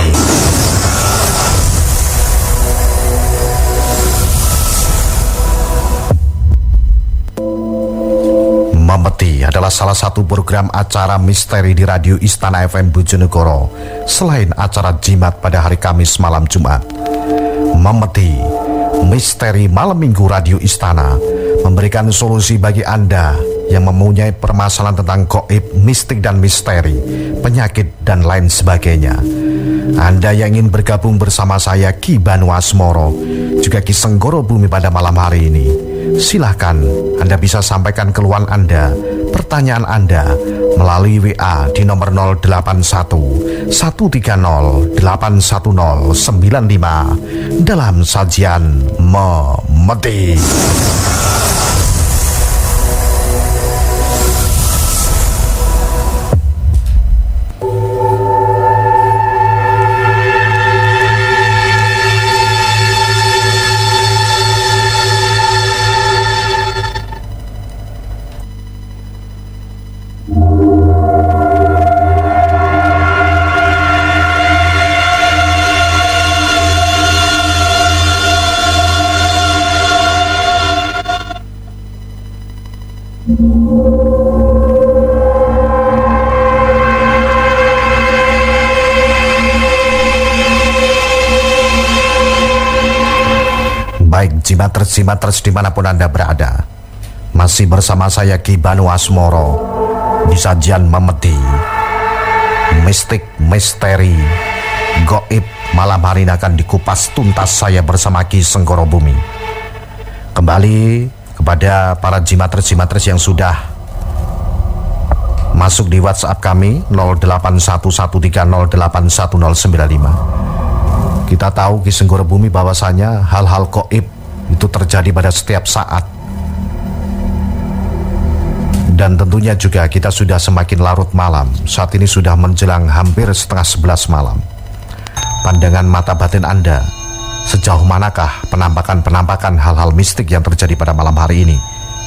Speaker 1: Memeti adalah salah satu program acara misteri di Radio Istana FM Bojonegoro selain acara jimat pada hari Kamis malam Jumat. Memeti, Misteri Malam Minggu Radio Istana, memberikan solusi bagi Anda yang mempunyai permasalahan tentang gaib, mistik dan misteri, penyakit dan lain sebagainya. Anda yang ingin bergabung bersama saya Ki Banu Asmoro, juga Ki Senggoro Bumi pada malam hari ini, silahkan Anda bisa sampaikan keluhan Anda, pertanyaan Anda melalui WA di nomor 081 130 810 95 dalam sajian Memeti. Baik jimaters dimanapun Anda berada, masih bersama saya Ki Banu Asmoro di sajian Memeti, mistik, misteri, gaib. Malam hari ini akan dikupas tuntas saya bersama Ki Senggoro Bumi. Kembali kepada para jimatres yang sudah masuk di WhatsApp kami 081130811095. Kita tahu Ki Senggoro Bumi bahwasanya hal-hal gaib itu terjadi pada setiap saat. Dan tentunya juga kita sudah semakin larut malam. Saat ini sudah menjelang hampir setengah 11 malam. Pandangan mata batin Anda, sejauh manakah penampakan hal-hal mistik yang terjadi pada malam hari ini,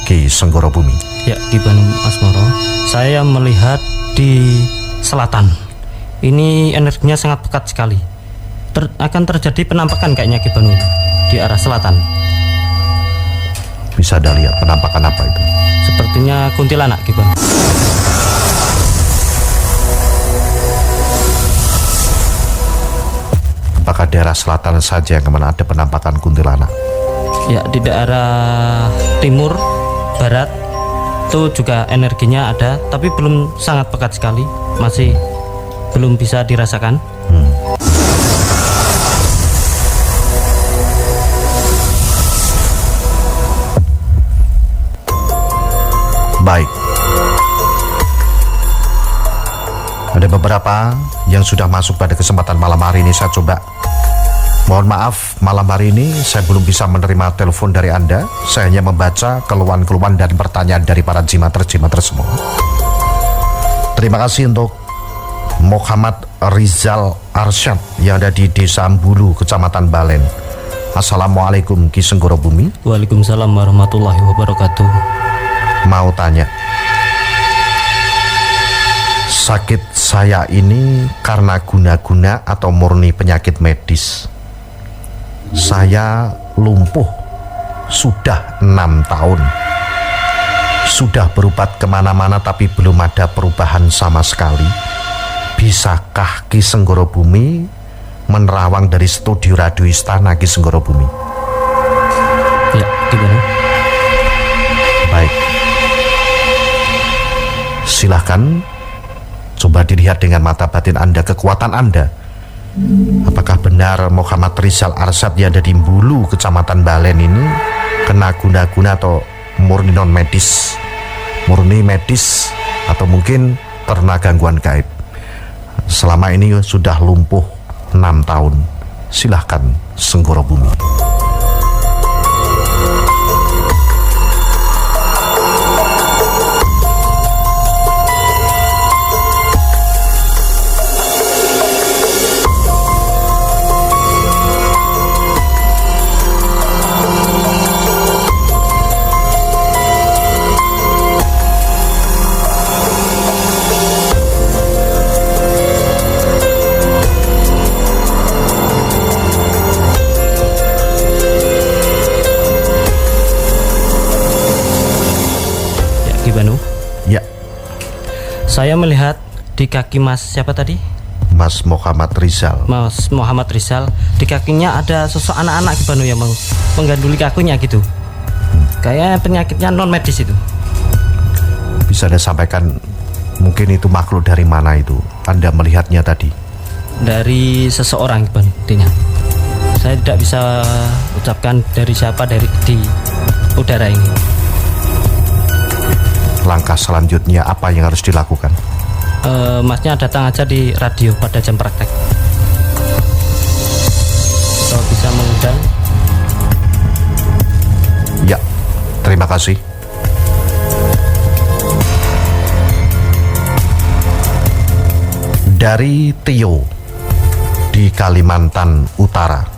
Speaker 1: Ki Senggoro Bumi?
Speaker 2: Ya, Ki Banu Asmoro, saya melihat di selatan. Ini energinya sangat pekat sekali. Akan terjadi penampakan kayaknya, Ki Banu, di arah selatan.
Speaker 1: Bisa Anda lihat penampakan apa itu?
Speaker 2: Sepertinya kuntilanak, Ki Banu.
Speaker 1: Apakah daerah selatan saja yang kemana ada penampakan kuntilanak?
Speaker 2: Ya, di daerah timur, barat itu juga energinya ada, tapi belum sangat pekat sekali, masih belum bisa dirasakan.
Speaker 1: Baik. Ada beberapa yang sudah masuk pada kesempatan malam hari ini. Saya coba, mohon maaf, malam hari ini saya belum bisa menerima telepon dari Anda. Saya hanya membaca keluhan-keluhan dan pertanyaan dari para jimatres semua. Terima kasih untuk Muhammad Rizal Arsyad yang ada di Desa Ambulu, Kecamatan Balen. Assalamualaikum Ki Senggoro Bumi.
Speaker 2: Waalaikumsalam warahmatullahi wabarakatuh.
Speaker 1: Mau tanya, sakit saya ini karena guna-guna atau murni penyakit medis? Saya lumpuh sudah 6 tahun. Sudah berobat kemana-mana tapi belum ada perubahan sama sekali. Bisakah Ki Senggoro Bumi menerawang dari studio Radio Istana Ki Senggoro Bumi?
Speaker 2: Ya, gimana?
Speaker 1: Baik. Silahkan coba dilihat dengan mata batin Anda, kekuatan Anda. Apakah benar Muhammad Rizal Arsyad yang ada di Bulu, Kecamatan Balen ini kena guna-guna atau murni non medis? Murni medis atau mungkin terkena gangguan gaib? Selama ini sudah lumpuh 6 tahun. Silahkan Senggoro Bumi.
Speaker 2: Saya melihat di kaki Mas siapa tadi?
Speaker 1: Mas Muhammad Rizal.
Speaker 2: Mas Muhammad Rizal, di kakinya ada sosok anak-anak Ki Banu yang mengganduli kakinya gitu. Kayaknya penyakitnya non medis itu.
Speaker 1: Bisa Anda sampaikan mungkin itu makhluk dari mana itu? Anda melihatnya tadi?
Speaker 2: Dari seseorang Ki Banu, intinya. Saya tidak bisa ucapkan dari siapa dari di udara ini.
Speaker 1: Langkah selanjutnya apa yang harus dilakukan?
Speaker 2: Masnya datang aja di radio pada jam praktek. Kalau bisa mengundang.
Speaker 1: Ya, terima kasih. Dari Tio di Kalimantan Utara.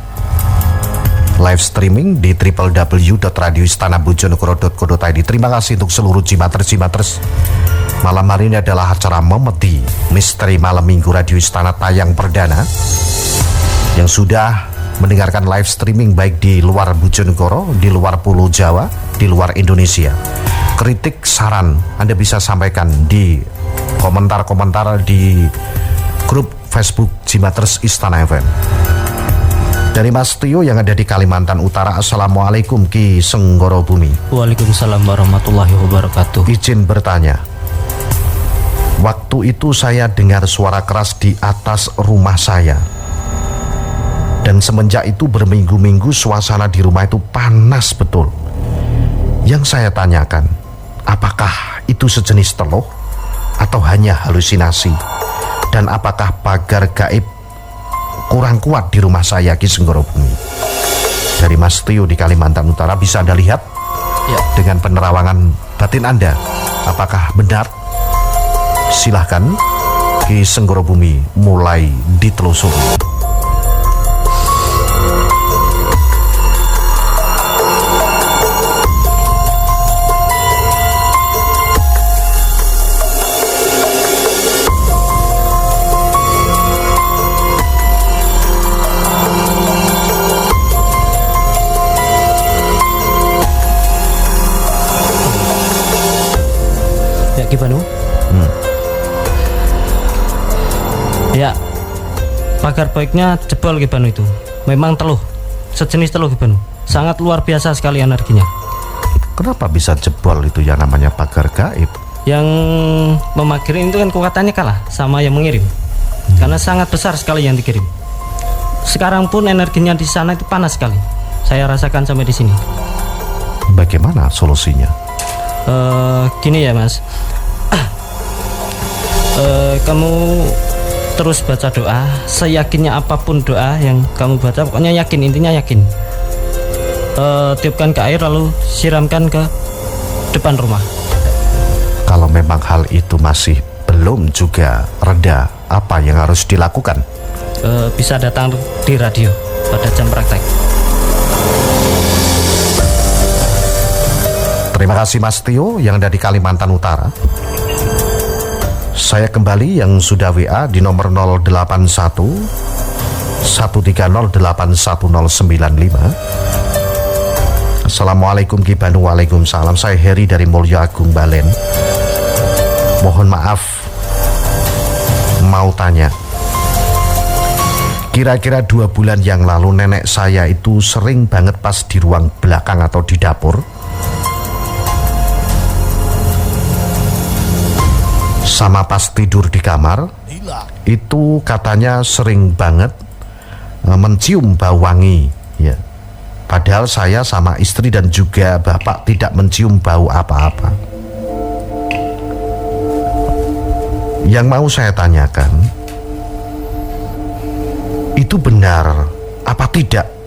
Speaker 1: Live streaming di www.radioistanabojonegoro.co.id. Terima kasih untuk seluruh jimatres. Malam hari ini adalah acara Memeti Misteri Malam Minggu Radio Istana tayang perdana yang sudah mendengarkan live streaming baik di luar Bojonegoro, di luar Pulau Jawa, di luar Indonesia. Kritik, saran Anda bisa sampaikan di komentar-komentar di grup Facebook Jimatres Istana FM. Dari Mas Tio yang ada di Kalimantan Utara. Assalamualaikum Ki Senggoro Bumi.
Speaker 2: Waalaikumsalam warahmatullahi wabarakatuh.
Speaker 1: Izin bertanya, waktu itu saya dengar suara keras di atas rumah saya. Dan semenjak itu berminggu-minggu suasana di rumah itu panas betul. Yang saya tanyakan, apakah itu sejenis teluh atau hanya halusinasi? Dan apakah pagar gaib kurang kuat di rumah saya, Ki Senggoro Bumi? Dari Mas Tio di Kalimantan Utara bisa Anda lihat
Speaker 2: Ya.
Speaker 1: dengan penerawangan batin Anda. Apakah benar? Silahkan Ki Senggoro Bumi mulai ditelusuri.
Speaker 2: Ya, Kibanu. Ya, pagar baiknya jebol Kibanu itu. Memang teluh, sejenis teluh Kibanu. Sangat luar biasa sekali energinya.
Speaker 1: Kenapa bisa jebol itu yang namanya pagar gaib?
Speaker 2: Yang memakirin itu kan kekuatannya kalah sama yang mengirim. Karena sangat besar sekali yang dikirim. Sekarang pun energinya di sana itu panas sekali. Saya rasakan sampai di sini.
Speaker 1: Bagaimana solusinya?
Speaker 2: Gini ya Mas. Kamu terus baca doa, seyakinnya apapun doa yang kamu baca, pokoknya yakin, intinya yakin. Tiupkan ke air lalu siramkan ke depan rumah.
Speaker 1: Kalau memang hal itu masih belum juga reda, apa yang harus dilakukan?
Speaker 2: Bisa datang di radio pada jam praktek.
Speaker 1: Terima kasih Mas Tio yang dari Kalimantan Utara. Saya kembali yang sudah WA di nomor 081 130 81095. Assalamualaikum Ki Banu. Waalaikumsalam. Saya Heri dari Mulya Agung Balen. Mohon maaf, mau tanya, kira-kira 2 bulan yang lalu nenek saya itu sering banget pas di ruang belakang atau di dapur, sama pas tidur di kamar, itu katanya sering banget mencium bau wangi, ya. Padahal saya sama istri dan juga bapak tidak mencium bau apa-apa. Yang mau saya tanyakan, itu benar apa tidak?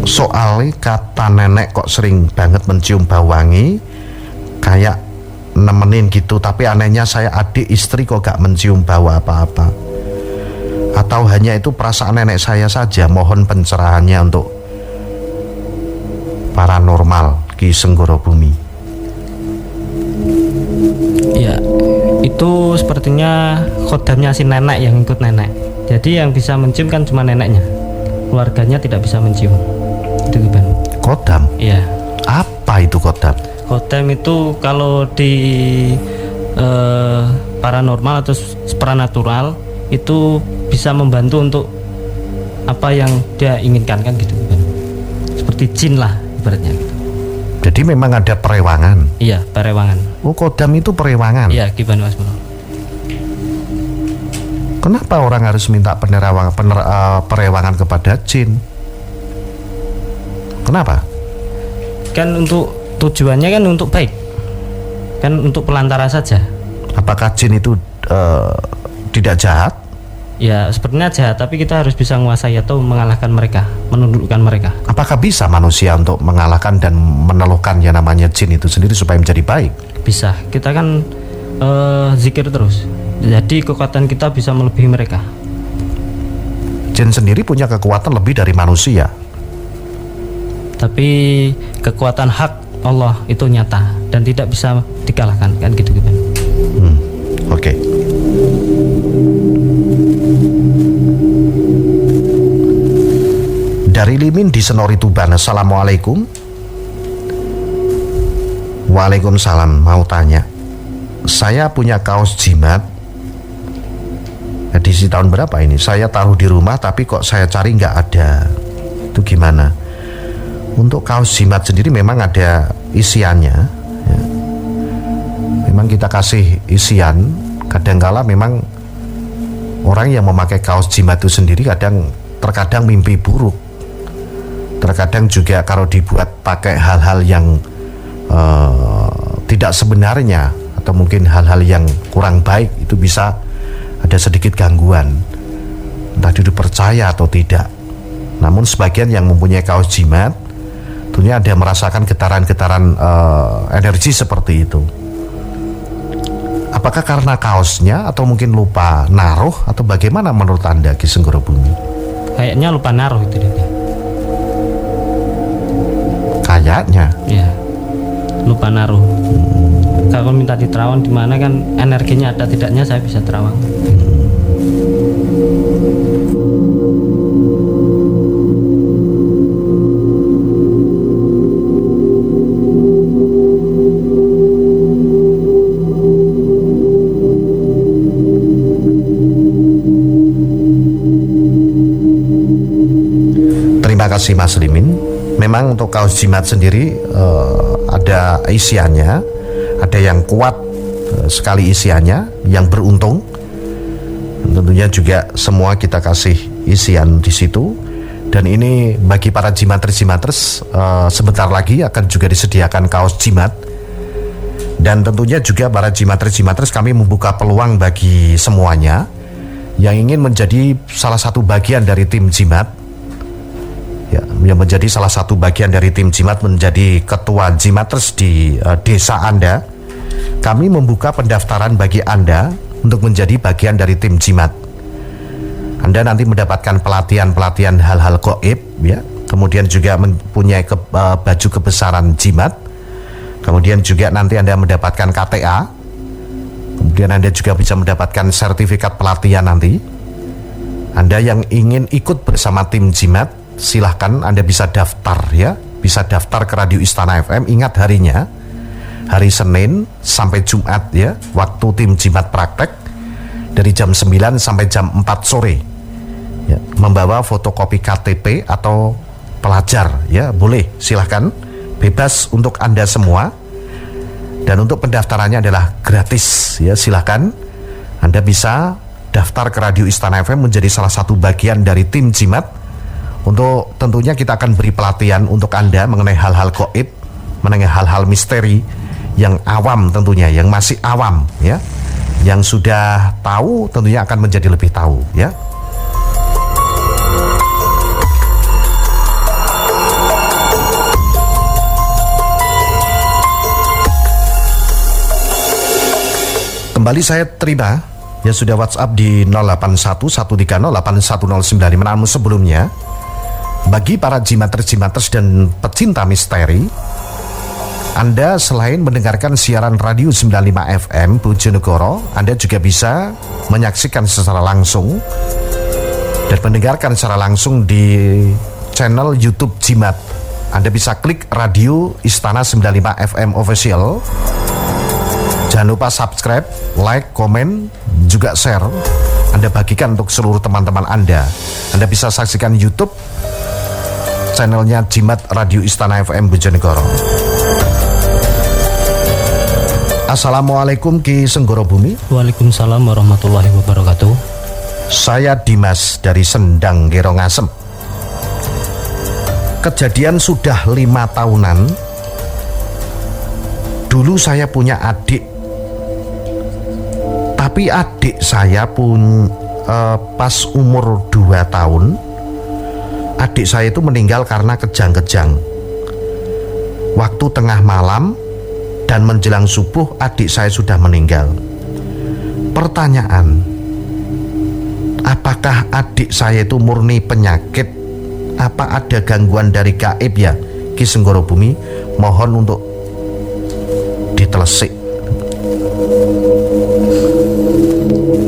Speaker 1: Soalnya kata nenek kok sering banget mencium bau wangi, kayak nemenin gitu. Tapi anehnya saya adik istri kok gak mencium bau apa-apa. Atau hanya itu perasaan nenek saya saja? Mohon pencerahannya untuk paranormal Ki Senggoro Bumi.
Speaker 2: Ya, itu sepertinya khodamnya si nenek yang ikut nenek. Jadi yang bisa mencium kan cuma neneknya, keluarganya tidak bisa mencium. Itu Bang.
Speaker 1: Kodam?
Speaker 2: Iya.
Speaker 1: Apa itu kodam?
Speaker 2: Kodam itu kalau di paranormal atau supranatural itu bisa membantu untuk apa yang dia inginkan kan gitu Bang. Seperti jin lah ibaratnya gitu.
Speaker 1: Jadi memang ada perewangan?
Speaker 2: Iya, perewangan.
Speaker 1: Oh, kodam itu perewangan?
Speaker 2: Iya, gimana Mas Bro?
Speaker 1: Kenapa orang harus minta perewangan kepada jin? Kenapa?
Speaker 2: Kan untuk tujuannya kan untuk baik, kan untuk pelantara saja.
Speaker 1: Apakah jin itu tidak jahat?
Speaker 2: Ya sepertinya jahat, tapi kita harus bisa menguasai atau mengalahkan mereka, menundukkan mereka.
Speaker 1: Apakah bisa manusia untuk mengalahkan dan meneluhkan yang namanya jin itu sendiri supaya menjadi baik?
Speaker 2: Bisa, kita kan zikir terus, jadi kekuatan kita bisa melebihi mereka.
Speaker 1: Jin sendiri punya kekuatan lebih dari manusia,
Speaker 2: tapi kekuatan hak Allah itu nyata dan tidak bisa dikalahkan, kan gitu kan?
Speaker 1: Oke. Dari Limin di Senori Tuban. Assalamualaikum. Waalaikumsalam. Mau tanya, saya punya kaos jimat edisi tahun berapa ini? Saya taruh di rumah tapi kok saya cari nggak ada. Itu gimana? Untuk kaos jimat sendiri memang ada isiannya ya. Memang kita kasih isian. Kadangkala memang orang yang memakai kaos jimat itu sendiri kadang terkadang mimpi buruk, terkadang juga kalau dibuat pakai hal-hal yang tidak sebenarnya atau mungkin hal-hal yang kurang baik, itu bisa ada sedikit gangguan, entah itu percaya atau tidak. Namun sebagian yang mempunyai kaos jimat tentunya ada merasakan getaran-getaran energi seperti itu. Apakah karena kaosnya atau mungkin lupa naruh atau bagaimana menurut Anda, Ki Senggoro Bumi?
Speaker 2: Kayaknya lupa naruh itu dia.
Speaker 1: Kayaknya.
Speaker 2: Ya, lupa naruh. Kalau minta diterawang di mana kan energinya ada tidaknya saya bisa terawang.
Speaker 1: Terima kasih Mas Limin. Memang untuk kaos jimat sendiri ada isiannya, ada yang kuat sekali isiannya, yang beruntung. Tentunya juga semua kita kasih isian di situ. Dan ini bagi para jimaters sebentar lagi akan juga disediakan kaos jimat. Dan tentunya juga para jimaters kami membuka peluang bagi semuanya yang ingin menjadi salah satu bagian dari tim jimat. Ya, yang menjadi salah satu bagian dari tim jimat, menjadi ketua jimaters di desa Anda. Kami membuka pendaftaran bagi Anda untuk menjadi bagian dari tim jimat. Anda nanti mendapatkan pelatihan hal-hal gaib, ya. Kemudian juga mempunyai baju kebesaran jimat. Kemudian juga nanti Anda mendapatkan KTA. Kemudian Anda juga bisa mendapatkan sertifikat pelatihan nanti. Anda yang ingin ikut bersama tim jimat, silahkan Anda bisa daftar, ya, bisa daftar ke Radio Istana FM. Ingat harinya, hari Senin sampai Jumat, ya, waktu tim jimat praktek dari jam 9 sampai jam 4 sore, ya, membawa fotokopi KTP atau pelajar, ya, boleh, silahkan, bebas untuk Anda semua. Dan untuk pendaftarannya adalah gratis, ya, silahkan Anda bisa daftar ke Radio Istana FM menjadi salah satu bagian dari tim jimat. Untuk tentunya kita akan beri pelatihan untuk Anda mengenai hal-hal gaib, mengenai hal-hal misteri yang awam, tentunya yang masih awam, ya. Yang sudah tahu tentunya akan menjadi lebih tahu, ya. Kembali saya terima, ya, sudah WhatsApp di 0811308109. Namun sebelumnya, bagi para jimaters dan pecinta misteri, Anda selain mendengarkan siaran radio 95 FM Bojonegoro, Anda juga bisa menyaksikan secara langsung dan mendengarkan secara langsung di channel YouTube Jimat. Anda bisa klik Radio Istana 95 FM Official. Jangan lupa subscribe, like, komen, juga share. Anda bagikan untuk seluruh teman-teman Anda. Anda bisa saksikan YouTube channelnya Jimat Radio Istana FM Bojonegoro. Assalamualaikum Ki Senggoro Bumi.
Speaker 2: Waalaikumsalam warahmatullahi wabarakatuh.
Speaker 1: Saya Dimas dari Sendang Gero Ngasem. Kejadian sudah 5 tahunan. Dulu saya punya adik, tapi adik saya pun pas umur 2 tahun, adik saya itu meninggal karena kejang-kejang. Waktu tengah malam dan menjelang subuh, adik saya sudah meninggal. Pertanyaan, apakah adik saya itu murni penyakit? Apa ada gangguan dari gaib, ya, Ki Senggoro Bumi? Mohon untuk ditelisik.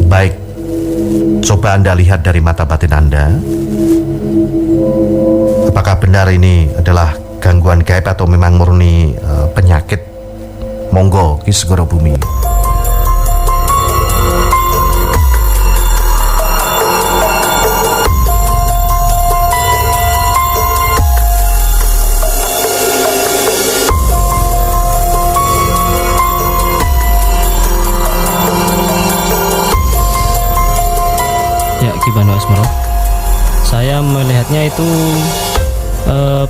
Speaker 1: Baik, coba Anda lihat dari mata batin Anda. Apakah benar ini adalah gangguan gaib atau memang murni penyakit? Monggo Ki Senggoro Bumi.
Speaker 2: Ya, Ki Banu Asmoro, saya itu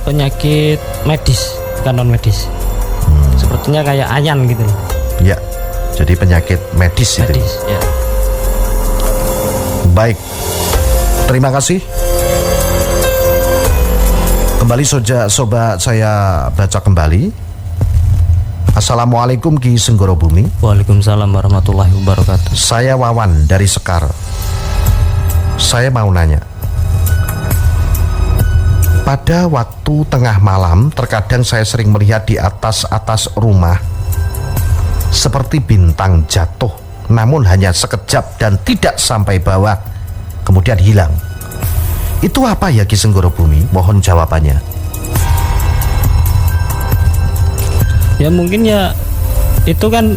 Speaker 2: penyakit medis, bukan non medis. Sepertinya kayak ayan gitu loh.
Speaker 1: Ya, jadi penyakit medis itu.
Speaker 2: Medis, ya.
Speaker 1: Baik, terima kasih. Kembali sobat saya baca kembali. Assalamualaikum Ki Senggoro Bumi.
Speaker 2: Waalaikumsalam warahmatullahi wabarakatuh.
Speaker 1: Saya Wawan dari Sekar. Saya mau nanya. Pada waktu tengah malam, terkadang saya sering melihat di atas rumah seperti bintang jatuh, namun hanya sekejap dan tidak sampai bawah, kemudian hilang. Itu apa ya Ki Senggoro Bumi? Mohon jawabannya.
Speaker 2: Ya mungkin ya itu kan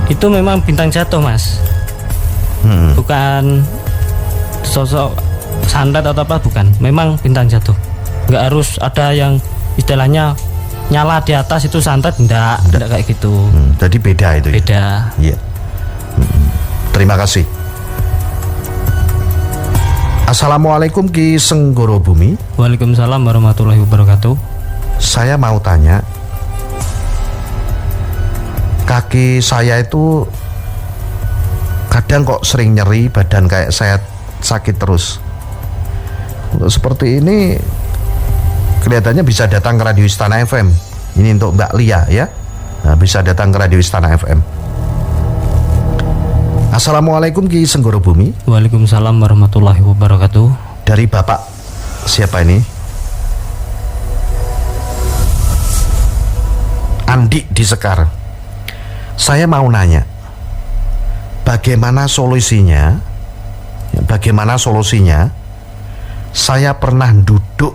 Speaker 2: itu memang bintang jatuh, Mas. Bukan sosok santet atau apa, bukan. Memang bintang jatuh. Nggak harus ada yang istilahnya nyala di atas itu santet, enggak kayak gitu.
Speaker 1: Jadi beda itu.
Speaker 2: Beda.
Speaker 1: Iya. Terima kasih. Assalamualaikum Ki Senggoro Bumi.
Speaker 2: Waalaikumsalam warahmatullahi wabarakatuh.
Speaker 1: Saya mau tanya, kaki saya itu kadang kok sering nyeri, badan kayak saya sakit terus. Untuk seperti ini kelihatannya bisa datang ke Radio Istana FM. Ini untuk Mbak Lia ya. Nah, bisa datang ke Radio Istana FM. Assalamualaikum Ki Senggoro Bumi.
Speaker 2: Waalaikumsalam warahmatullahi wabarakatuh.
Speaker 1: Dari Bapak siapa ini? Andi di Sekar. Saya mau nanya, bagaimana solusinya? Saya pernah duduk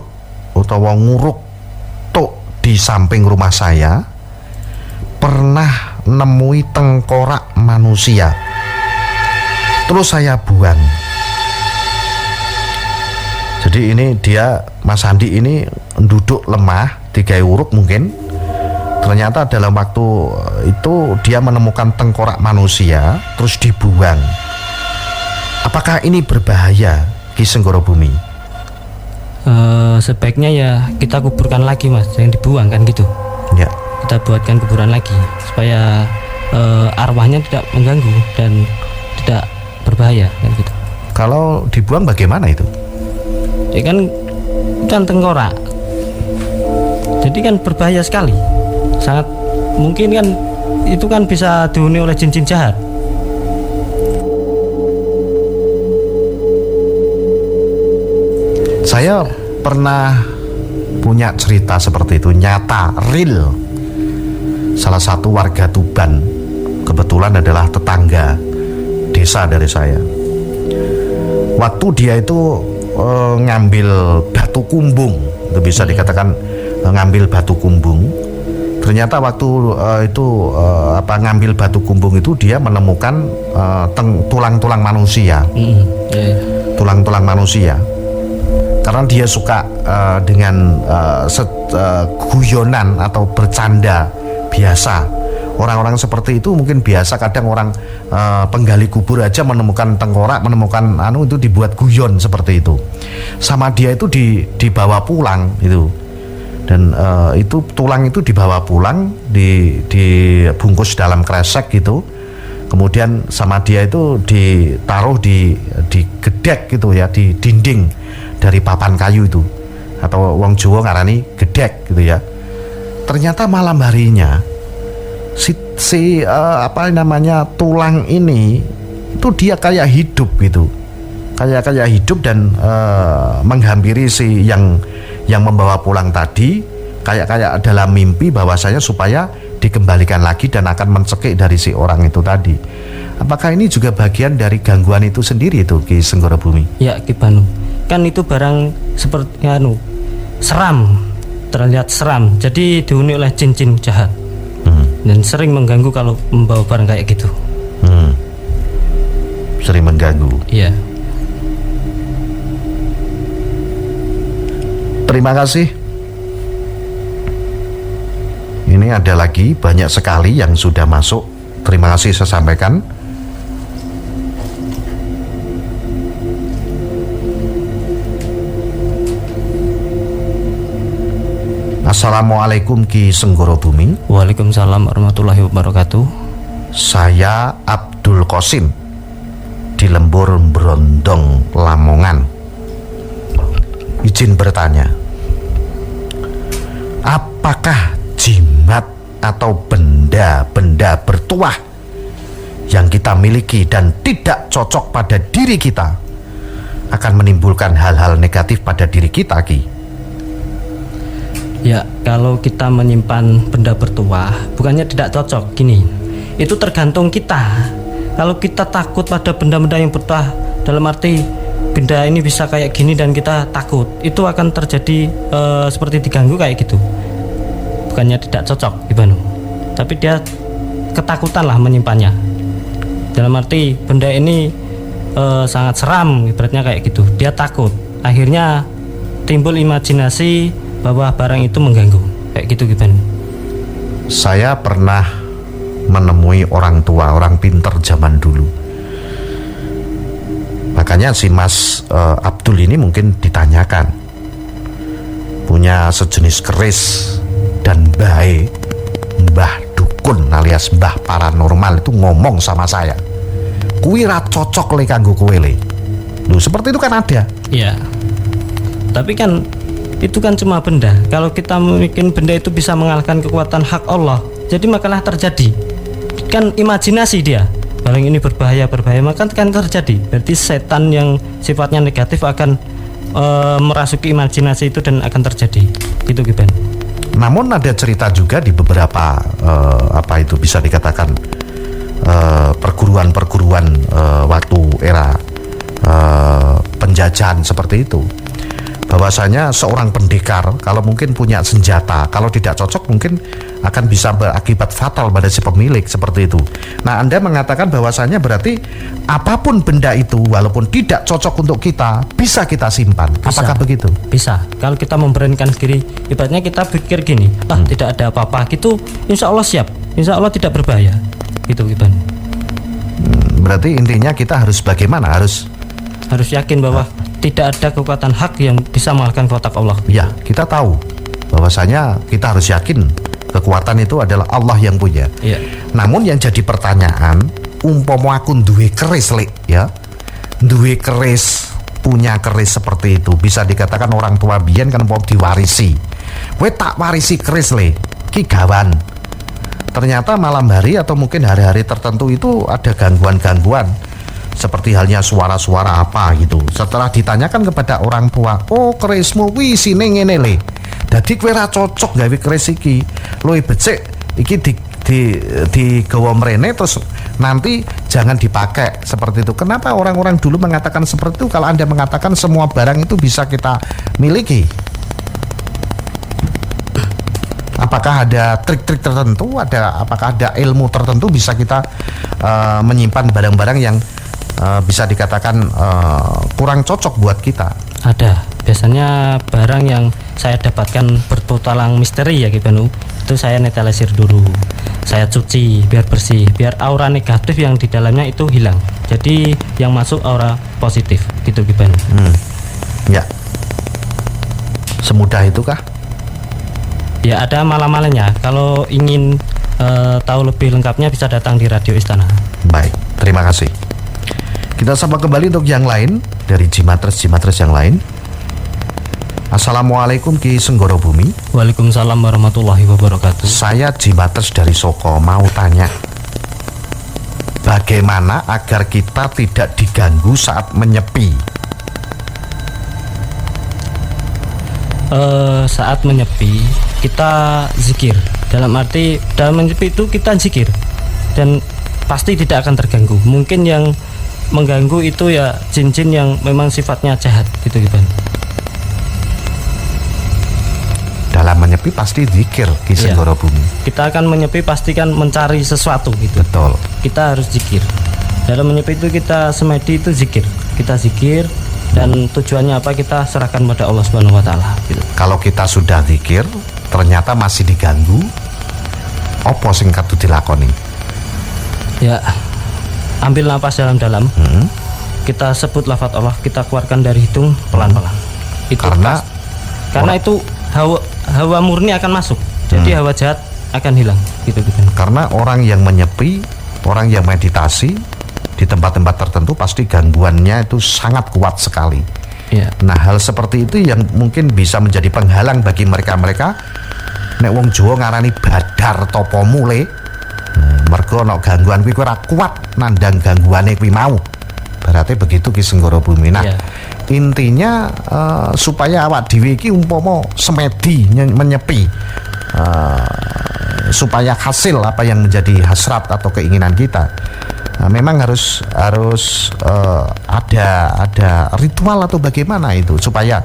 Speaker 1: utawa nguruk tok di samping rumah saya, pernah nemui tengkorak manusia, terus saya buang. Jadi ini dia, Mas Andi ini duduk lemah, digawe uruk mungkin. Ternyata dalam waktu itu dia menemukan tengkorak manusia, terus dibuang. Apakah ini berbahaya Ki Senggoro Bumi?
Speaker 2: Sebaiknya ya kita kuburkan lagi, Mas, yang dibuang kan gitu.
Speaker 1: Ya.
Speaker 2: Kita buatkan kuburan lagi supaya arwahnya tidak mengganggu dan tidak berbahaya kan gitu.
Speaker 1: Kalau dibuang bagaimana itu?
Speaker 2: Ya kan tengkorak. Jadi kan berbahaya sekali. Sangat mungkin kan itu kan bisa dihuni oleh jin-jin jahat.
Speaker 1: Saya pernah punya cerita seperti itu, nyata, real. Salah satu warga Tuban, kebetulan adalah tetangga desa dari saya. Waktu dia itu ngambil batu kumbung, itu bisa dikatakan ngambil batu kumbung. Ternyata waktu ngambil batu kumbung itu dia menemukan tulang-tulang manusia. Tulang-tulang manusia. Karena dia suka dengan guyonan atau bercanda biasa. Orang-orang seperti itu mungkin biasa, kadang orang penggali kubur aja menemukan tengkorak, menemukan itu dibuat guyon seperti itu. Sama dia itu dibawa pulang itu. Dan itu tulang itu dibawa pulang, dibungkus dalam kresek gitu, kemudian sama dia itu ditaruh di gedek gitu ya, di dinding dari papan kayu itu, atau wong Jawa ngarani gedek gitu ya. Ternyata malam harinya tulang ini itu dia kayak hidup gitu, kayak hidup dan menghampiri si yang membawa pulang tadi, kayak dalam mimpi bahwasanya supaya dikembalikan lagi dan akan mencekik dari si orang itu tadi. Apakah ini juga bagian dari gangguan itu sendiri itu Ki Senggoro Bumi?
Speaker 2: Ya Ki Banu, kan itu barang seperti seram, terlihat seram, jadi dihuni oleh jin-jin jahat. Dan sering mengganggu kalau membawa barang kayak gitu.
Speaker 1: Sering mengganggu.
Speaker 2: Iya.
Speaker 1: terima kasih. Ini ada lagi banyak sekali yang sudah masuk. Terima kasih saya sampaikan. Assalamualaikum Ki Senggoro Bumi.
Speaker 2: Waalaikumsalam warahmatullahi wabarakatuh.
Speaker 1: Saya Abdul Qasim di Lembur Brondong, Lamongan. Izin bertanya, apakah jimat atau benda-benda bertuah yang kita miliki dan tidak cocok pada diri kita akan menimbulkan hal-hal negatif pada diri kita, Ki?
Speaker 2: Ya, kalau kita menyimpan benda bertuah, bukannya tidak cocok. Gini, itu tergantung kita. Kalau kita takut pada benda-benda yang bertuah, dalam arti benda ini bisa kayak gini dan kita takut, itu akan terjadi seperti diganggu kayak gitu. Bukannya tidak cocok, Ibanu, tapi dia ketakutan lah menyimpannya. Dalam arti benda ini sangat seram, ibaratnya kayak gitu. Dia takut, akhirnya timbul imajinasi bahwa barang itu mengganggu, kayak gitu Ibanu.
Speaker 1: Saya pernah menemui orang tua, orang pinter zaman dulu. Makanya si Mas Abdul ini mungkin ditanyakan, punya sejenis keris dan mbah dukun alias mbah paranormal itu ngomong sama saya, kuwi ra cocok le kanggo kowe le. Loh, seperti itu kan ada.
Speaker 2: Iya. Tapi kan itu kan cuma benda. Kalau kita mungkin benda itu bisa mengalahkan kekuatan hak Allah, jadi makalah terjadi. Kan imajinasi dia. Barang ini berbahaya, maka kan terjadi. Berarti setan yang sifatnya negatif akan merasuki imajinasi itu dan akan terjadi. Gitu Giban.
Speaker 1: Namun ada cerita juga di beberapa apa itu bisa dikatakan perguruan-perguruan waktu era penjajahan seperti itu, bahwasanya seorang pendekar kalau mungkin punya senjata, kalau tidak cocok mungkin akan bisa berakibat fatal pada si pemilik, seperti itu. Nah, Anda mengatakan bahwasanya berarti apapun benda itu walaupun tidak cocok untuk kita bisa kita simpan.
Speaker 2: Bisa.
Speaker 1: Apakah begitu?
Speaker 2: Bisa. Kalau kita memberanikan diri, ibaratnya kita pikir gini, tidak ada apa-apa gitu, insya Allah siap, insya Allah tidak berbahaya. Gitu Iban.
Speaker 1: Berarti intinya kita harus bagaimana? Harus
Speaker 2: yakin bahwa tidak ada kekuatan hak yang bisa mengalahkan kotak Allah.
Speaker 1: Ya, kita tahu bahwasanya kita harus yakin kekuatan itu adalah Allah yang punya.
Speaker 2: Iya.
Speaker 1: Namun yang jadi pertanyaan, umpama aku duwe keris ya, duwe keris, punya keris seperti itu, bisa dikatakan orang tua biyen kan mau diwarisi. Kowe tak warisi keris ki gawan. Ternyata malam hari atau mungkin hari-hari tertentu itu ada gangguan-gangguan, seperti halnya suara-suara apa gitu. Setelah ditanyakan kepada orang tua, oh kerismu wih sini ngene le, dadi kowe ra cocok gawe keris iki, luwih becik iki di gawa mrene terus nanti jangan dipakai, seperti itu. Kenapa orang-orang dulu mengatakan seperti itu kalau Anda mengatakan semua barang itu bisa kita miliki? Apakah ada trik-trik tertentu, apakah ada ilmu tertentu bisa kita menyimpan barang-barang yang bisa dikatakan kurang cocok buat kita?
Speaker 2: Ada. Biasanya barang yang saya dapatkan berpetualang misteri ya Gibanu, itu saya netralisir dulu, saya cuci biar bersih, biar aura negatif yang di dalamnya itu hilang, jadi yang masuk aura positif gitu Gibanu.
Speaker 1: Ya, semudah itukah?
Speaker 2: Ya, ada malam-malamnya. Kalau ingin tahu lebih lengkapnya bisa datang di Radio Istana.
Speaker 1: Baik, terima kasih. Kita sapa kembali untuk yang lain dari Jimatres yang lain. Assalamualaikum Ki Senggoro Bumi.
Speaker 2: Waalaikumsalam warahmatullahi wabarakatuh.
Speaker 1: Saya Jimatres dari Soko, mau tanya, bagaimana agar kita tidak diganggu saat menyepi?
Speaker 2: Saat menyepi kita zikir. Dalam arti dalam menyepi itu kita zikir dan pasti tidak akan terganggu. Mungkin yang mengganggu itu ya jin-jin yang memang sifatnya jahat gitu Iban.
Speaker 1: Dalam menyepi pasti zikir Ki Senggoro Bumi.
Speaker 2: Kita akan menyepi pastikan mencari sesuatu gitu.
Speaker 1: Betul.
Speaker 2: Kita harus zikir. Dalam menyepi itu kita semedi itu zikir. Kita zikir Dan tujuannya apa, kita serahkan pada Allah Subhanahu wa taala gitu.
Speaker 1: Kalau kita sudah zikir ternyata masih diganggu, apa sing kudu dilakoni?
Speaker 2: Ya, ambil napas dalam-dalam. Kita sebut lafaz Allah, kita keluarkan dari hidung pelan-pelan. Itu karena itu hawa murni akan masuk. Jadi hawa jahat akan hilang gitu.
Speaker 1: Karena orang yang menyepi, orang yang meditasi di tempat-tempat tertentu pasti gangguannya itu sangat kuat sekali.
Speaker 2: Ya.
Speaker 1: Nah, hal seperti itu yang mungkin bisa menjadi penghalang bagi mereka-mereka. Nek wong Jawa ngarani badar topo mule. Mergo ana gangguan kuwi ora kuat nandang gangguane kuwi mau. Berarti begitu Ki Senggara Bumi. Nah,
Speaker 2: ya.
Speaker 1: Intinya supaya awak dhewe iki umpama semedi menyepi, supaya hasil apa yang menjadi hasrat atau keinginan kita, memang harus ada ritual atau bagaimana itu supaya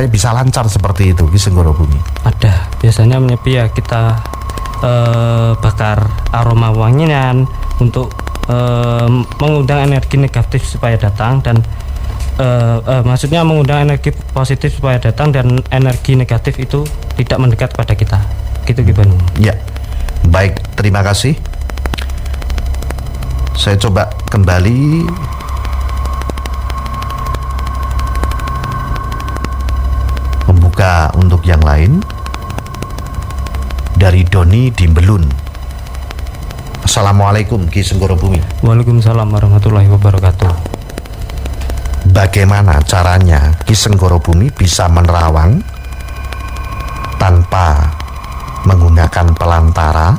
Speaker 1: bisa lancar seperti itu Ki Senggara Bumi.
Speaker 2: Ada, biasanya menyepi ya kita bakar aroma wangian untuk mengundang energi negatif supaya datang, dan maksudnya mengundang energi positif supaya datang dan energi negatif itu tidak mendekat pada kita. Gitu gimana?
Speaker 1: Ya, baik, terima kasih. Saya coba kembali membuka untuk yang lain. Dari Doni di Belun. Assalamualaikum Ki Senggara Bumi.
Speaker 2: Waalaikumsalam warahmatullahi wabarakatuh.
Speaker 1: Bagaimana caranya Ki Senggara Bumi bisa menerawang tanpa menggunakan pelantara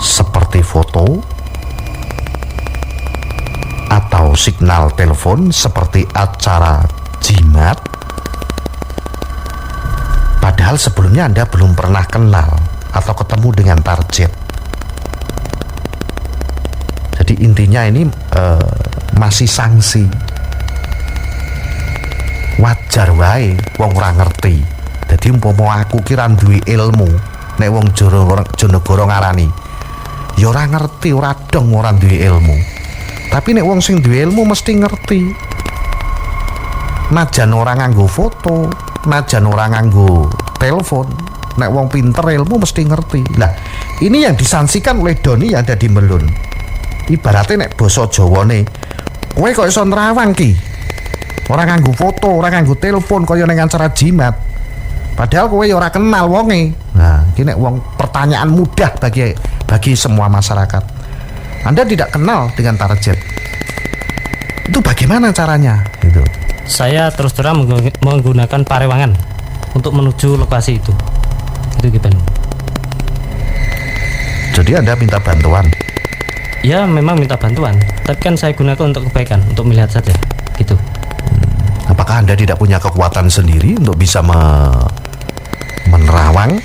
Speaker 1: seperti foto atau signal telepon seperti acara jimat, padahal sebelumnya Anda belum pernah kenal atau ketemu dengan target. Jadi intinya ini masih sanksi. Wajar wae wong ora ngerti. Jadi umpama aku kira duwe ilmu, nek wong Jonegoro ngarani ya ora ngerti, ora dong ora duwe ilmu. Tapi nek wong sing duwe ilmu mesti ngerti. Najan ora nganggo foto, najan ora nganggo telepon, nek wong pinter ilmu mesti ngerti. Nah, ini yang disanksikan oleh Doni yang ada di Melun. Ibaratnya nek basa Jawane, kowe kok iso nerawang ki, ora nganggo foto, ora nganggo telepon kaya ning acara jimat. Padahal kowe ora kenal wonge. Nah, iki nek wong pertanyaan mudah bagi semua masyarakat. Anda tidak kenal dengan target. Itu bagaimana caranya? Gitu.
Speaker 2: Saya terus terang menggunakan parewangan untuk menuju lokasi itu. Itu gimana?
Speaker 1: Jadi Anda minta bantuan?
Speaker 2: Ya, memang minta bantuan. Tapi kan saya gunakan untuk kebaikan, untuk melihat saja. Gitu.
Speaker 1: Apakah Anda tidak punya kekuatan sendiri untuk bisa menerawang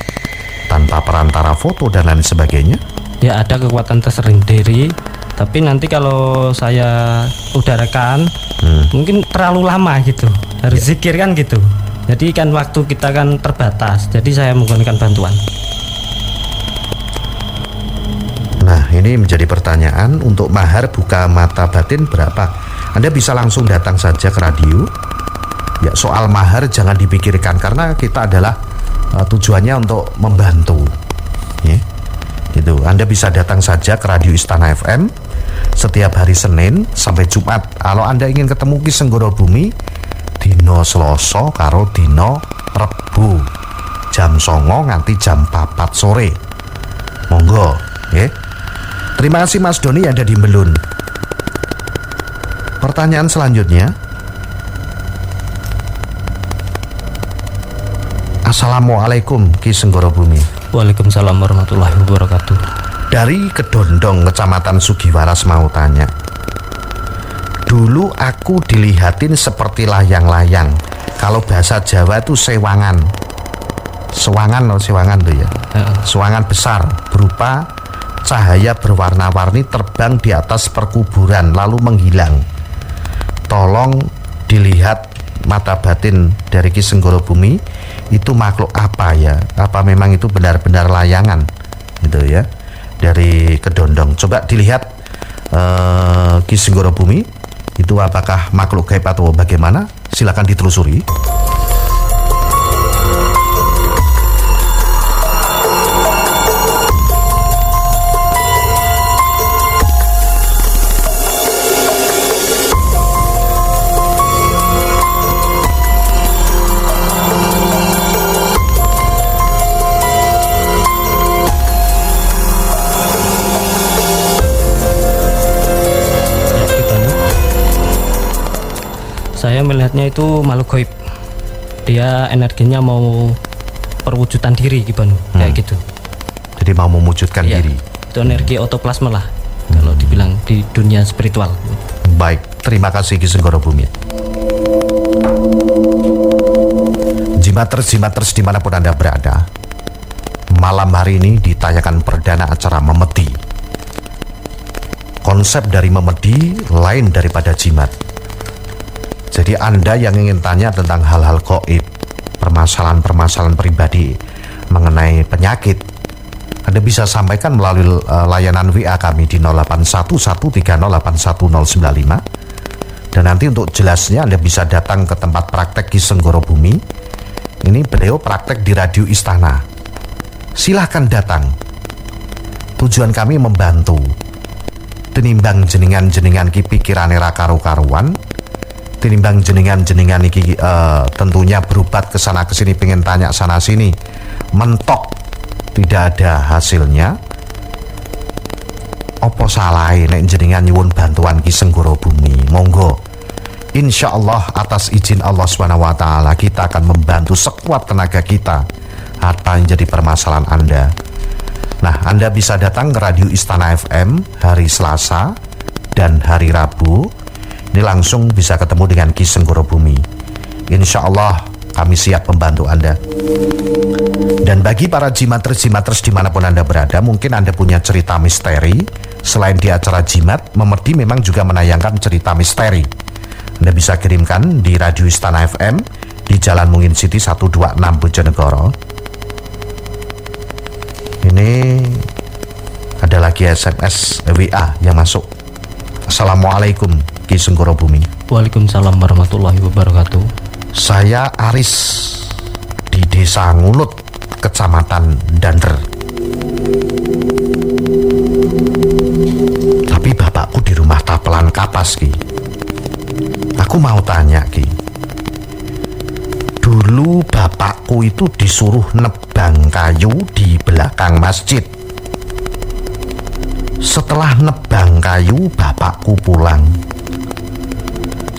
Speaker 1: tanpa perantara foto dan lain sebagainya?
Speaker 2: Ya, ada kekuatan tersendiri. Tapi nanti kalau saya udarakan mungkin terlalu lama gitu. Harus zikir kan gitu. Jadi kan waktu kita kan terbatas. Jadi saya menggunakan bantuan.
Speaker 1: Nah, ini menjadi pertanyaan. Untuk mahar buka mata batin berapa? Anda bisa langsung datang saja ke radio. Ya, soal mahar jangan dipikirkan karena kita adalah tujuannya untuk membantu. Ya. Gitu. Anda bisa datang saja ke Radio Istana FM setiap hari Senin sampai Jumat. Kalau Anda ingin ketemu Ki Senggara Bumi, dino Selasa karo dino Rebo jam 09.00 nganti jam 4 sore. Monggo, ya. Terima kasih Mas Doni yang ada di Melun. Pertanyaan selanjutnya. Assalamualaikum Ki Senggara Bumi.
Speaker 2: Waalaikumsalam warahmatullahi wabarakatuh.
Speaker 1: Dari Kedondong, Kecamatan Sugiwaras mau tanya. Dulu aku dilihatin seperti layang-layang. Kalau bahasa Jawa itu sewangan. Sewangan tuh ya. Sewangan besar berupa cahaya berwarna-warni terbang di atas perkuburan lalu menghilang. Tolong dilihat mata batin dari Ki Senggara Bumi, itu makhluk apa ya? Apa memang itu benar-benar layangan gitu ya? Dari Kedondong. Coba dilihat Ki Senggara Bumi, Itu apakah makhluk gaib atau bagaimana? Silakan ditelusuri.
Speaker 2: Saya melihatnya itu makhluk gaib. Dia energinya mau perwujudan diri Gibanu, kayak gitu.
Speaker 1: Jadi mau memwujudkan
Speaker 2: Iya,
Speaker 1: diri.
Speaker 2: itu energi otoplasma lah kalau dibilang di dunia spiritual.
Speaker 1: Baik, terima kasih Ki Senggoro Bumi. Jimaters dimanapun Anda berada, malam hari ini ditayangkan perdana acara Memedi. Konsep dari Memedi lain daripada jimat. Jadi Anda yang ingin tanya tentang hal-hal gaib, permasalahan-permasalahan pribadi mengenai penyakit, Anda bisa sampaikan melalui layanan WA kami di 0811308195. Dan nanti untuk jelasnya Anda bisa datang ke tempat praktek Ki Senggoro Bumi. Ini beliau praktek di Radio Istana. Silahkan datang. Tujuan kami membantu. Tinimbang jenengan-jenengan ki pikirane ra karu-karuan, tinimbang jenengan-jenengan iki tentunya berobat ke sana ke sini pengen tanya sana sini mentok tidak ada hasilnya. Apa salah nek jenengan nyuwun bantuan Ki Senggoro Bumi? Monggo. Insya Allah atas izin Allah SWT kita akan membantu sekuat tenaga kita apa yang jadi permasalahan Anda. Nah, Anda bisa datang ke Radio Istana FM hari Selasa dan hari Rabu. Ini langsung bisa ketemu dengan Ki Senggoro Bumi. Insya Allah kami siap membantu Anda. Dan bagi para jimaters dimanapun Anda berada, mungkin Anda punya cerita misteri. Selain di acara jimat, Memedi memang juga menayangkan cerita misteri. Anda bisa kirimkan di Radio Istana FM di Jalan Mungin City 126 Bojonegoro. Ini ada lagi SMS WA yang masuk. Assalamualaikum Ki Senggoro Bumi.
Speaker 2: Waalaikumsalam warahmatullahi wabarakatuh.
Speaker 1: Saya Aris di Desa Ngunut, Kecamatan Dander. Tapi bapakku di rumah Tapelan Kapas, Ki. Aku mau tanya, Ki. Dulu bapakku itu disuruh nebang kayu di belakang masjid. Setelah nebang kayu, bapakku pulang.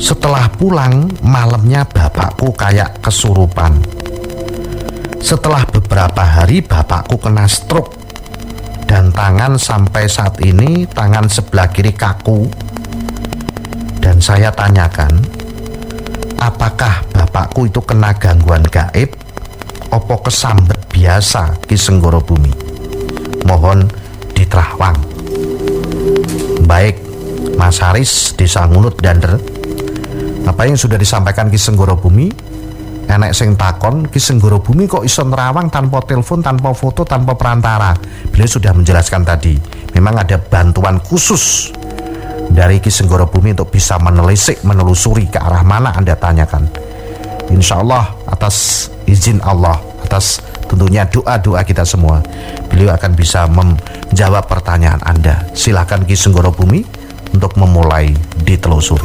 Speaker 1: Setelah pulang, malamnya bapakku kayak kesurupan. Setelah beberapa hari, bapakku kena stroke. Dan tangan sampai saat ini, tangan sebelah kiri kaku. Dan saya tanyakan, apakah bapakku itu kena gangguan gaib? Opo kesambet biasa Ki Senggoro Bumi? Mohon diterawang. Baik, Mas Haris, Desa Ngunut Dander. Apa yang sudah disampaikan Ki Senggoro Bumi? Enek sing takon, Ki Senggoro Bumi kok iso nerawang tanpa telepon, tanpa foto, tanpa perantara? Beliau sudah menjelaskan tadi, memang ada bantuan khusus dari Ki Senggoro Bumi untuk bisa menelisik, menelusuri ke arah mana Anda tanyakan. Insya Allah atas izin Allah, atas tentunya doa-doa kita semua, beliau akan bisa menjawab pertanyaan Anda. Silakan Ki Senggoro Bumi untuk memulai ditelusuri.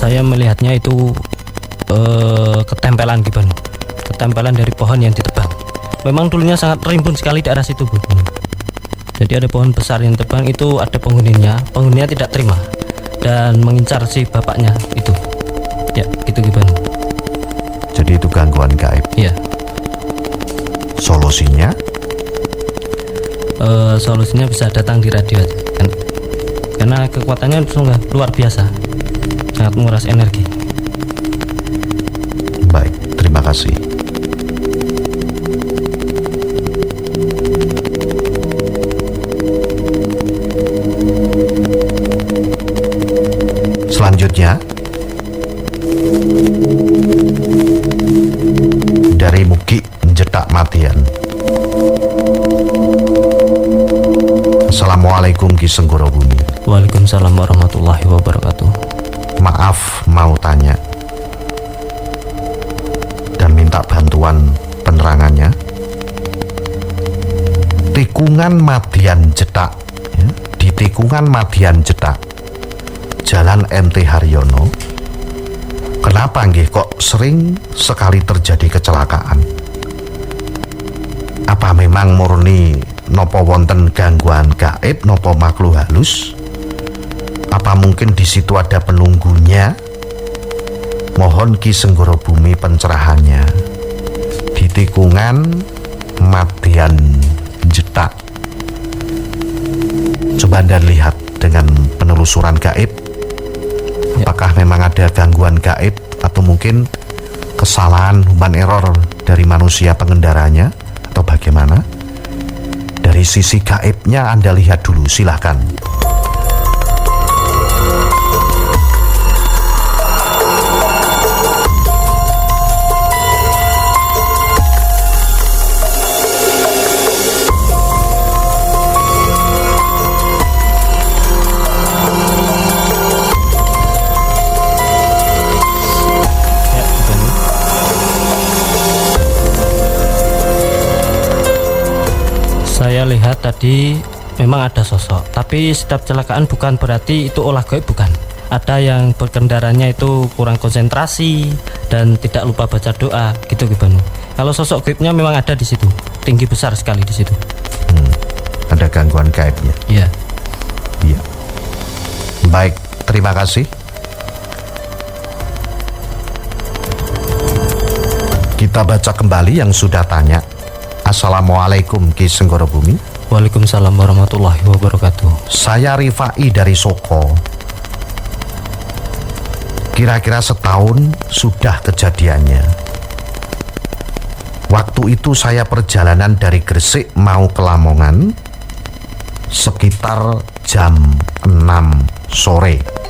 Speaker 2: Saya melihatnya itu ketempelan Gibanu, ketempelan dari pohon yang ditebang. Memang dulunya sangat rimbun sekali di arah situ, Bu. Jadi ada pohon besar yang tebang, itu ada penghuninya tidak terima dan mengincar si bapaknya itu. Ya, gitu Gibanu.
Speaker 1: Jadi itu gangguan gaib.
Speaker 2: Iya.
Speaker 1: Solusinya?
Speaker 2: Solusinya bisa datang di radio kan. karena kekuatannya sungguh luar biasa, sangat menguras energi.
Speaker 1: Baik, terima kasih. Selanjutnya dari Mugi Jedak Matian. Assalamualaikum Ki Senggoro Bumi.
Speaker 2: Waalaikumsalam warahmatullahi wabarakatuh.
Speaker 1: Maaf mau tanya dan minta bantuan penerangannya. Tikungan Madian Jedak, ya, di tikungan Madian Jedak, Jalan MT Haryono, kenapa nggih kok sering sekali terjadi kecelakaan? Apa memang murni nopo wonten gangguan gaib nopo makhluk halus? Apa mungkin di situ ada penunggunya? Mohon Ki Senggoro Bumi pencerahannya. Di tikungan Madian Jedak. Coba Anda lihat dengan penelusuran gaib. Apakah memang ada gangguan gaib atau mungkin kesalahan human error dari manusia pengendaranya atau bagaimana? Dari sisi gaibnya Anda lihat dulu, silahkan.
Speaker 2: Saya lihat tadi memang ada sosok, tapi setiap kecelakaan bukan berarti itu olah gaib, bukan. Ada yang berkendaranya itu kurang konsentrasi dan tidak lupa baca doa, gitu Banu. Kalau sosok gaibnya memang ada di situ, tinggi besar sekali di situ.
Speaker 1: Ada gangguan gaibnya.
Speaker 2: Iya.
Speaker 1: Iya. Baik, terima kasih. Kita baca kembali yang sudah tanya. Assalamualaikum Ki Senggoro Bumi.
Speaker 2: Waalaikumsalam warahmatullahi wabarakatuh.
Speaker 1: Saya Rifai dari Soko. Kira-kira setahun sudah kejadiannya. Waktu itu saya perjalanan dari Gresik mau ke Lamongan sekitar jam 6 sore.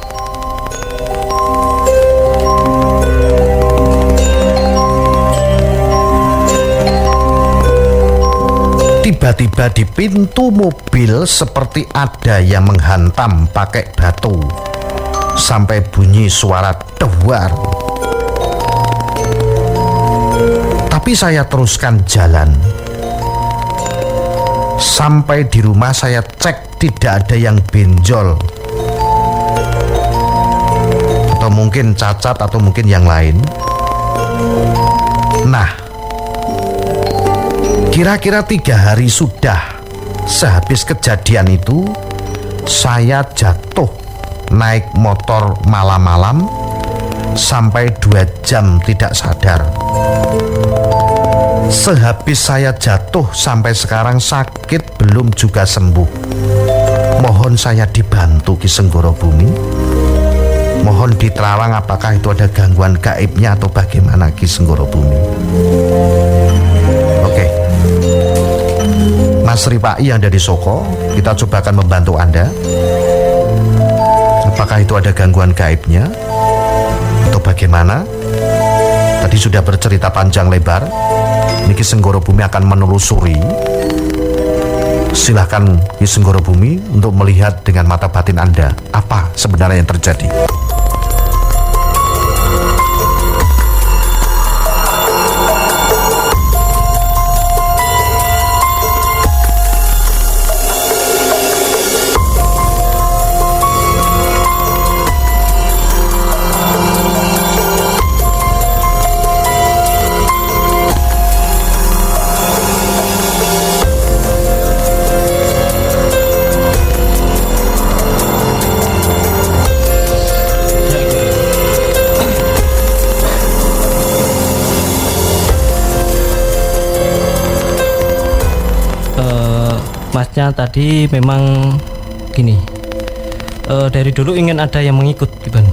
Speaker 1: Tiba-tiba di pintu mobil seperti ada yang menghantam pakai batu sampai bunyi suara dewar. Tapi saya teruskan jalan. Sampai di rumah saya cek tidak ada yang benjol. Atau mungkin cacat atau mungkin yang lain. Nah, kira-kira 3 hari sudah sehabis kejadian itu, saya jatuh naik motor malam-malam sampai 2 jam tidak sadar. Sehabis saya jatuh sampai sekarang sakit belum juga sembuh. Mohon saya dibantu Ki Senggoro Bumi. Mohon diterawang apakah itu ada gangguan gaibnya atau bagaimana Ki Senggoro Bumi. Oke. Mas Rifai yang dari Soko, kita coba akan membantu Anda. Apakah itu ada gangguan gaibnya atau bagaimana? Tadi sudah bercerita panjang lebar. Ki Senggoro Bumi akan menelusuri. Silahkan Ki Senggoro Bumi untuk melihat dengan mata batin Anda apa sebenarnya yang terjadi. Masnya tadi memang gini,
Speaker 2: dari dulu ingin ada yang mengikut Ki Banu.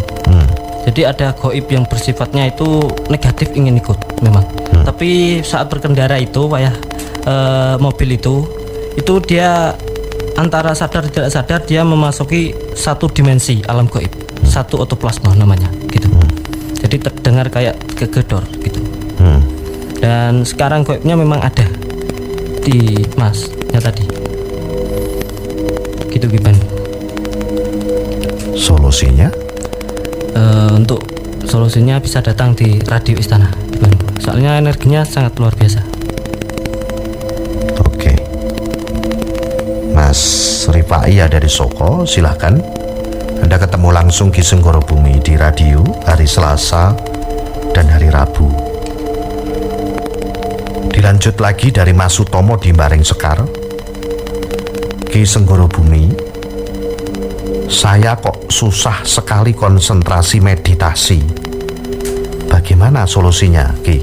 Speaker 2: Jadi ada gaib yang bersifatnya itu negatif ingin ikut memang. Tapi saat berkendara itu mobil itu dia antara sadar tidak sadar dia memasuki satu dimensi alam gaib, satu otoplasma namanya gitu. Jadi terdengar kayak gegedor gitu. Dan sekarang gaibnya memang ada di masnya tadi gitu Banu.
Speaker 1: Solusinya?
Speaker 2: Untuk solusinya bisa datang di Radio Istana Banu. Soalnya energinya sangat luar biasa.
Speaker 1: Oke. Mas Rifai ada di Soko, silahkan. Anda ketemu langsung Ki Senggoro Bumi di radio hari Selasa dan hari Rabu. Dilanjut lagi dari Mas Sutomo di Bareng Sekar. Ki Senggoro Bumi, saya kok susah sekali konsentrasi meditasi. Bagaimana solusinya, Ki?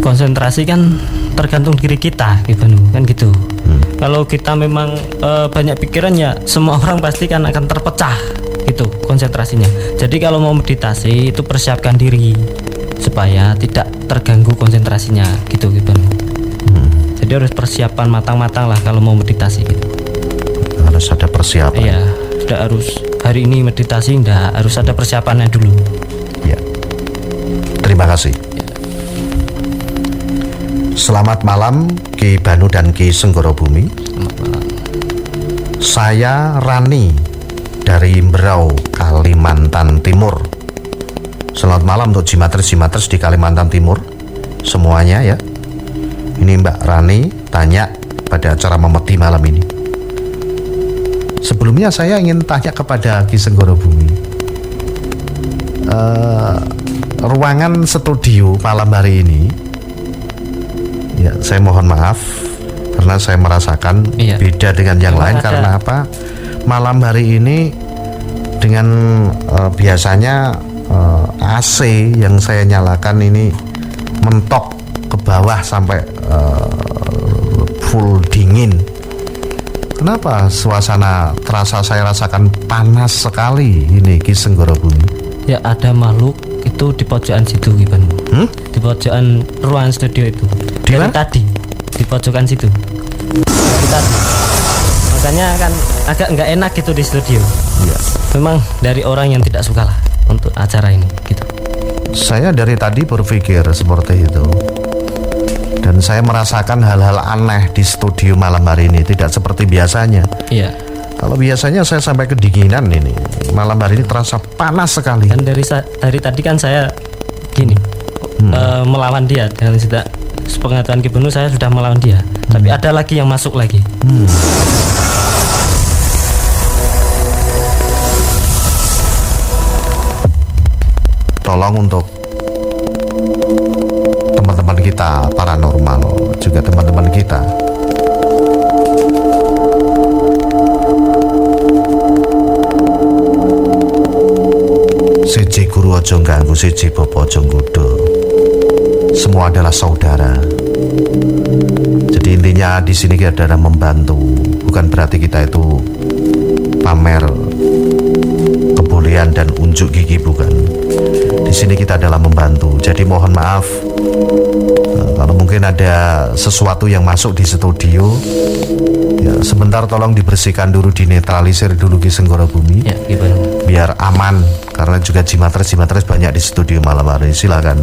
Speaker 2: Konsentrasi kan tergantung diri kita, kan gitu. Kalau kita memang banyak pikiran ya semua orang pasti kan akan terpecah gitu konsentrasinya. Jadi kalau mau meditasi itu persiapkan diri supaya tidak terganggu konsentrasinya gitu. Jadi harus persiapan matang-matang lah kalau mau meditasi gitu.
Speaker 1: Harus ada persiapan.
Speaker 2: Iya, tidak harus hari ini meditasi, enggak, harus ada persiapannya dulu.
Speaker 1: Ya. Terima kasih. Selamat malam Ki Banu dan Ki Senggoro Bumi.
Speaker 2: Selamat malam.
Speaker 1: Saya Rani dari Berau, Kalimantan Timur. Selamat malam untuk Jimatres di Kalimantan Timur semuanya ya. Ini Mbak Rani tanya pada acara Memeti malam ini. Sebelumnya saya ingin tanya kepada Ki Senggoro Bumi. Ruangan studio malam hari ini, ya saya mohon maaf karena saya merasakan beda dengan yang lain. Karena apa? Malam hari ini dengan biasanya AC yang saya nyalakan ini mentok ke bawah sampai full dingin. Kenapa suasana terasa saya rasakan panas sekali ini Ki Senggoro Bumi?
Speaker 2: Ya ada makhluk itu di pojokan situ Banu. Di pojokan ruangan studio itu. Dari tadi di pojokan situ. Dari tadi. Makanya kan agak nggak enak gitu di studio.
Speaker 1: Ya.
Speaker 2: Memang dari orang yang tidak suka lah untuk acara ini gitu.
Speaker 1: Saya dari tadi berpikir seperti itu. Dan saya merasakan hal-hal aneh di studio malam hari ini, tidak seperti biasanya.
Speaker 2: Iya.
Speaker 1: Kalau biasanya saya sampai kedinginan ini, malam hari ini terasa panas sekali.
Speaker 2: Dan dari tadi kan saya gini melawan dia dengan sepengetahuan Ki Banu saya sudah melawan dia. Tapi ada lagi yang masuk lagi.
Speaker 1: Tolong untuk teman-teman kita paranormal, juga teman-teman kita siji guru ojo ganggu, siji bopo ojo nggodha. Semua adalah saudara. Jadi intinya di sini kita adalah membantu, bukan berarti kita itu pamer kebolehan dan unjuk gigi, bukan. Di sini kita adalah membantu. Jadi mohon maaf kalau mungkin ada sesuatu yang masuk di studio, ya sebentar tolong dibersihkan dulu, dinetralisir dulu Ki Senggoro Bumi
Speaker 2: ya,
Speaker 1: biar aman, karena juga Jimatres banyak di studio malam hari. Silakan.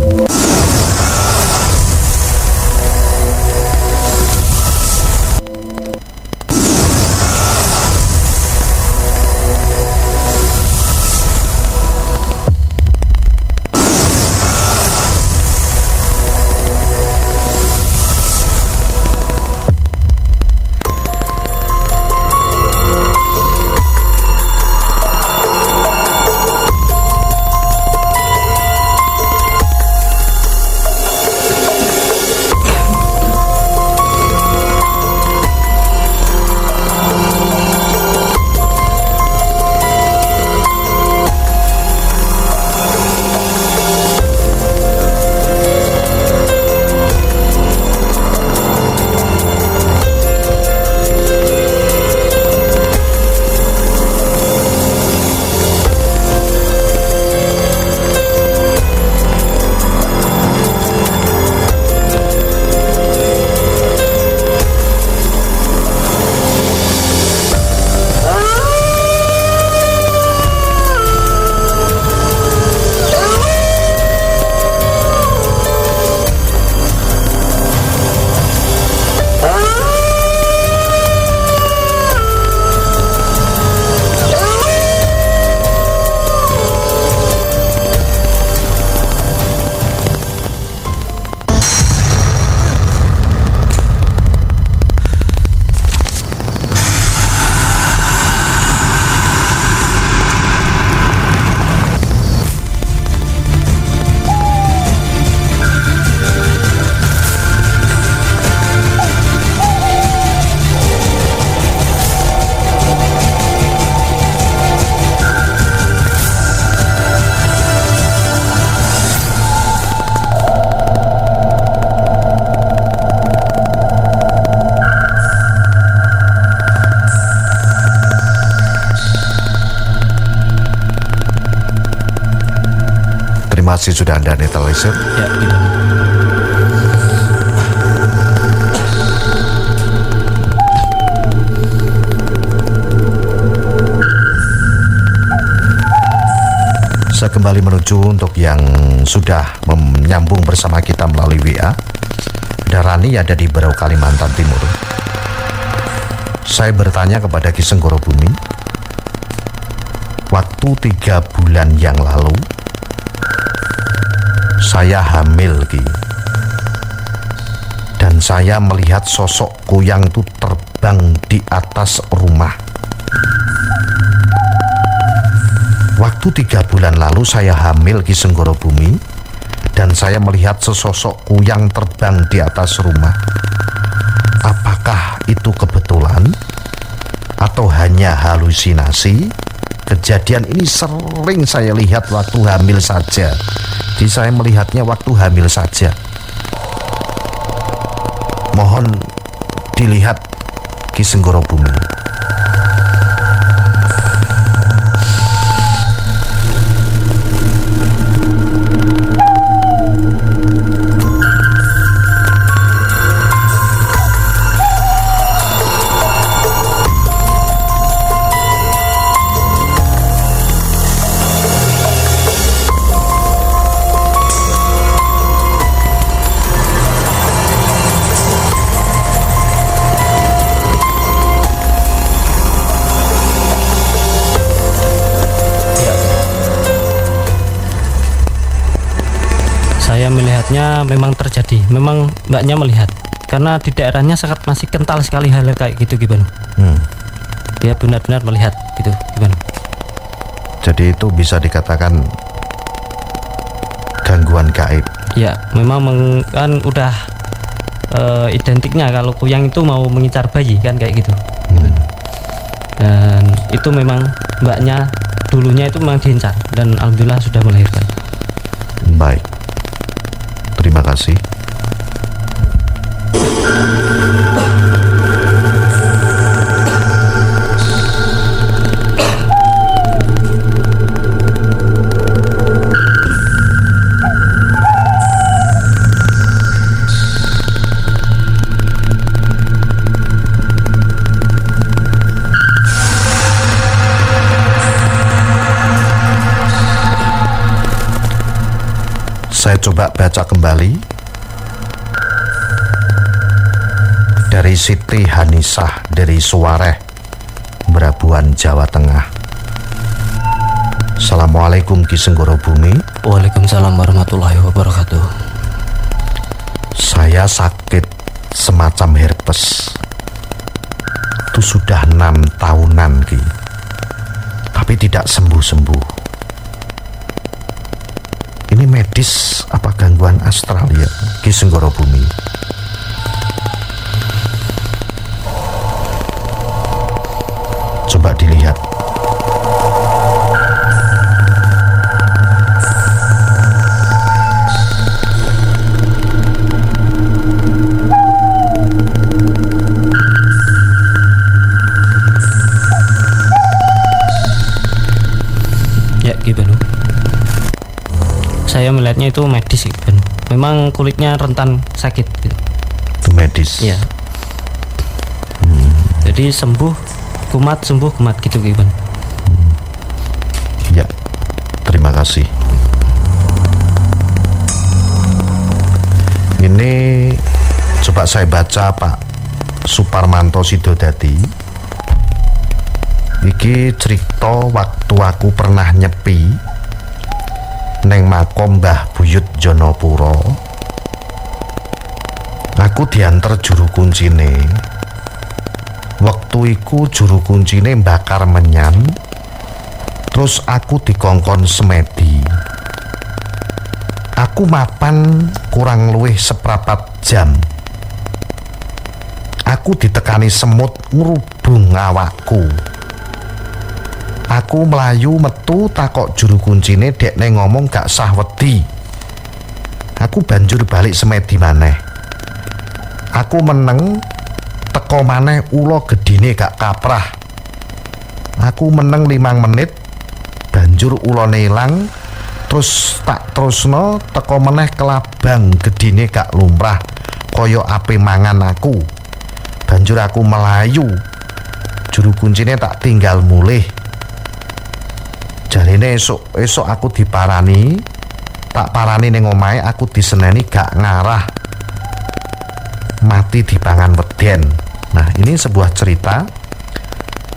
Speaker 1: konfirmasi sudah Anda netralisir?
Speaker 2: Ya, gitu.
Speaker 1: Saya kembali menuju untuk yang sudah menyambung bersama kita melalui WA. Darani ada di Berau, Kalimantan Timur. Saya bertanya kepada Ki Senggoro Bumi, waktu 3 bulan yang lalu saya hamil, Ki, dan saya melihat sosok kuyang itu terbang di atas rumah. Waktu 3 bulan lalu saya hamil, Ki Senggoro Bumi, dan saya melihat sesosok kuyang terbang di atas rumah. Apakah itu kebetulan atau hanya halusinasi? Kejadian ini sering saya lihat waktu hamil saja. Jadi saya melihatnya waktu hamil saja. Mohon dilihat, Ki Senggoro Bumi.
Speaker 2: Saya melihatnya memang terjadi, memang mbaknya melihat, karena di daerahnya sangat masih kental sekali hal kayak gitu gimana. Dia benar-benar melihat gitu gimana.
Speaker 1: Jadi itu bisa dikatakan gangguan gaib.
Speaker 2: Ya, memang kan udah identiknya kalau kuyang itu mau mengincar bayi kan kayak gitu. Dan itu memang mbaknya dulunya itu memang diincar dan alhamdulillah sudah melahirkan.
Speaker 1: Baik, terima kasih. Saya coba baca kembali dari Siti Hanisah dari Suwareh, Brabuan, Jawa Tengah. Assalamualaikum Ki Senggoro Bumi.
Speaker 2: Waalaikumsalam warahmatullahi wabarakatuh.
Speaker 1: Saya sakit semacam herpes. Itu sudah 6 tahunan, Ki. Tapi tidak sembuh-sembuh. Ini medis apa gangguan astral ya, Ki Senggoro Bumi? Coba dilihat.
Speaker 2: Ya, gimana? Saya melihatnya itu medis gitu. Memang kulitnya rentan sakit gitu.
Speaker 1: Itu medis.
Speaker 2: Ya. Jadi sembuh kumat gitu gitu.
Speaker 1: Ya, terima kasih. Ini coba saya baca Pak Suparmanto Sidodadi. Iki cerita waktu aku pernah nyepi neng makom Mbah Buyut Jonopuro. Aku diantar juru kuncine. Waktu iku juru kuncine bakar menyan. Terus aku dikongkon semedi. Aku mapan kurang luwih seprapat jam. Aku ditekani semut ngrubung awakku. Aku melayu metu takok juru kuncine dekne ngomong gak sah wedi. Aku banjur balik semedi maneh. Aku meneng teko maneh ula gedine gak kaprah. Aku meneng 5 menit banjur ulane ilang. Terus tak terusno teko meneh kelabang gedine gak lumrah kaya ape mangan aku. Banjur aku melayu. Juru kuncine tak tinggal mulih. Jarine esuk aku diparani, tak parani ning omahe aku diseneni gak ngarah. Mati dipangan weden. Nah, ini sebuah cerita.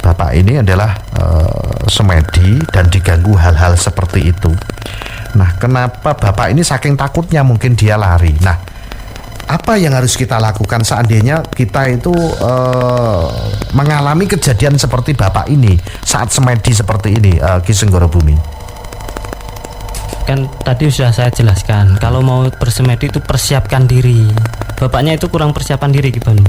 Speaker 1: Bapak ini adalah semedi dan diganggu hal-hal seperti itu. Nah, kenapa bapak ini saking takutnya mungkin dia lari. Nah, apa yang harus kita lakukan seandainya kita itu mengalami kejadian seperti bapak ini saat semedi seperti ini, Ki Senggoro Bumi?
Speaker 2: Kan tadi sudah saya jelaskan, kalau mau bersemedi itu persiapkan diri. Bapaknya itu kurang persiapan diri Ki Banu.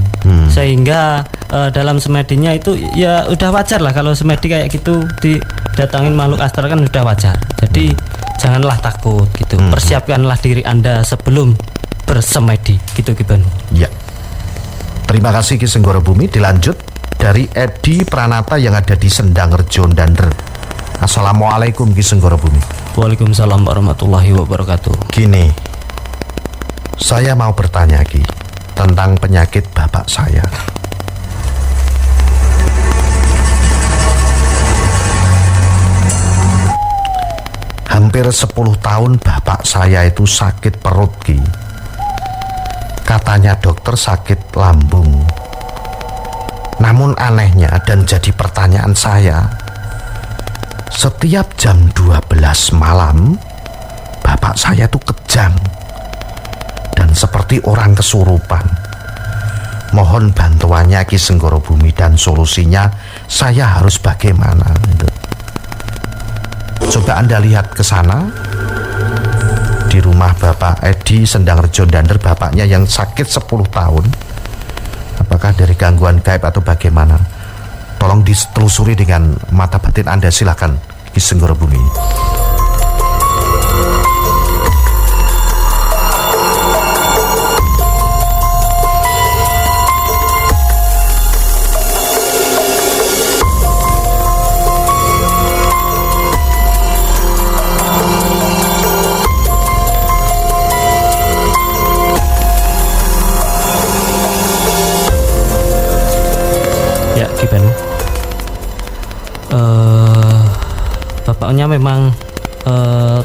Speaker 2: Sehingga dalam semedinya itu ya udah wajar lah, kalau semedi kayak gitu didatangin makhluk astral kan udah wajar. Jadi janganlah takut gitu. Persiapkanlah diri Anda sebelum bersemedi gitu Ki Banu.
Speaker 1: Ya. Terima kasih Ki Senggoro Bumi. Dilanjut dari Edi Pranata yang ada di Sendang Rejo Dander. Assalamualaikum Ki Senggoro Bumi.
Speaker 2: Waalaikumsalam warahmatullahi wabarakatuh.
Speaker 1: Gini, saya mau bertanya Ki tentang penyakit bapak saya. Hampir 10 tahun bapak saya itu sakit perut Ki. Katanya dokter sakit lambung. Namun anehnya dan jadi pertanyaan saya, setiap jam 12 malam bapak saya tuh kejang dan seperti orang kesurupan. Mohon bantuannya Ki Senggoro Bumi dan solusinya saya harus bagaimana gitu. Coba Anda lihat ke sana di rumah Bapak Edi Sendang Rejo Dander, bapaknya yang sakit 10 tahun. Apakah dari gangguan gaib atau bagaimana? Tolong ditelusuri dengan mata batin Anda, silakan Ki Senggoro Bumi.
Speaker 2: Ya Ki Banu, bapaknya memang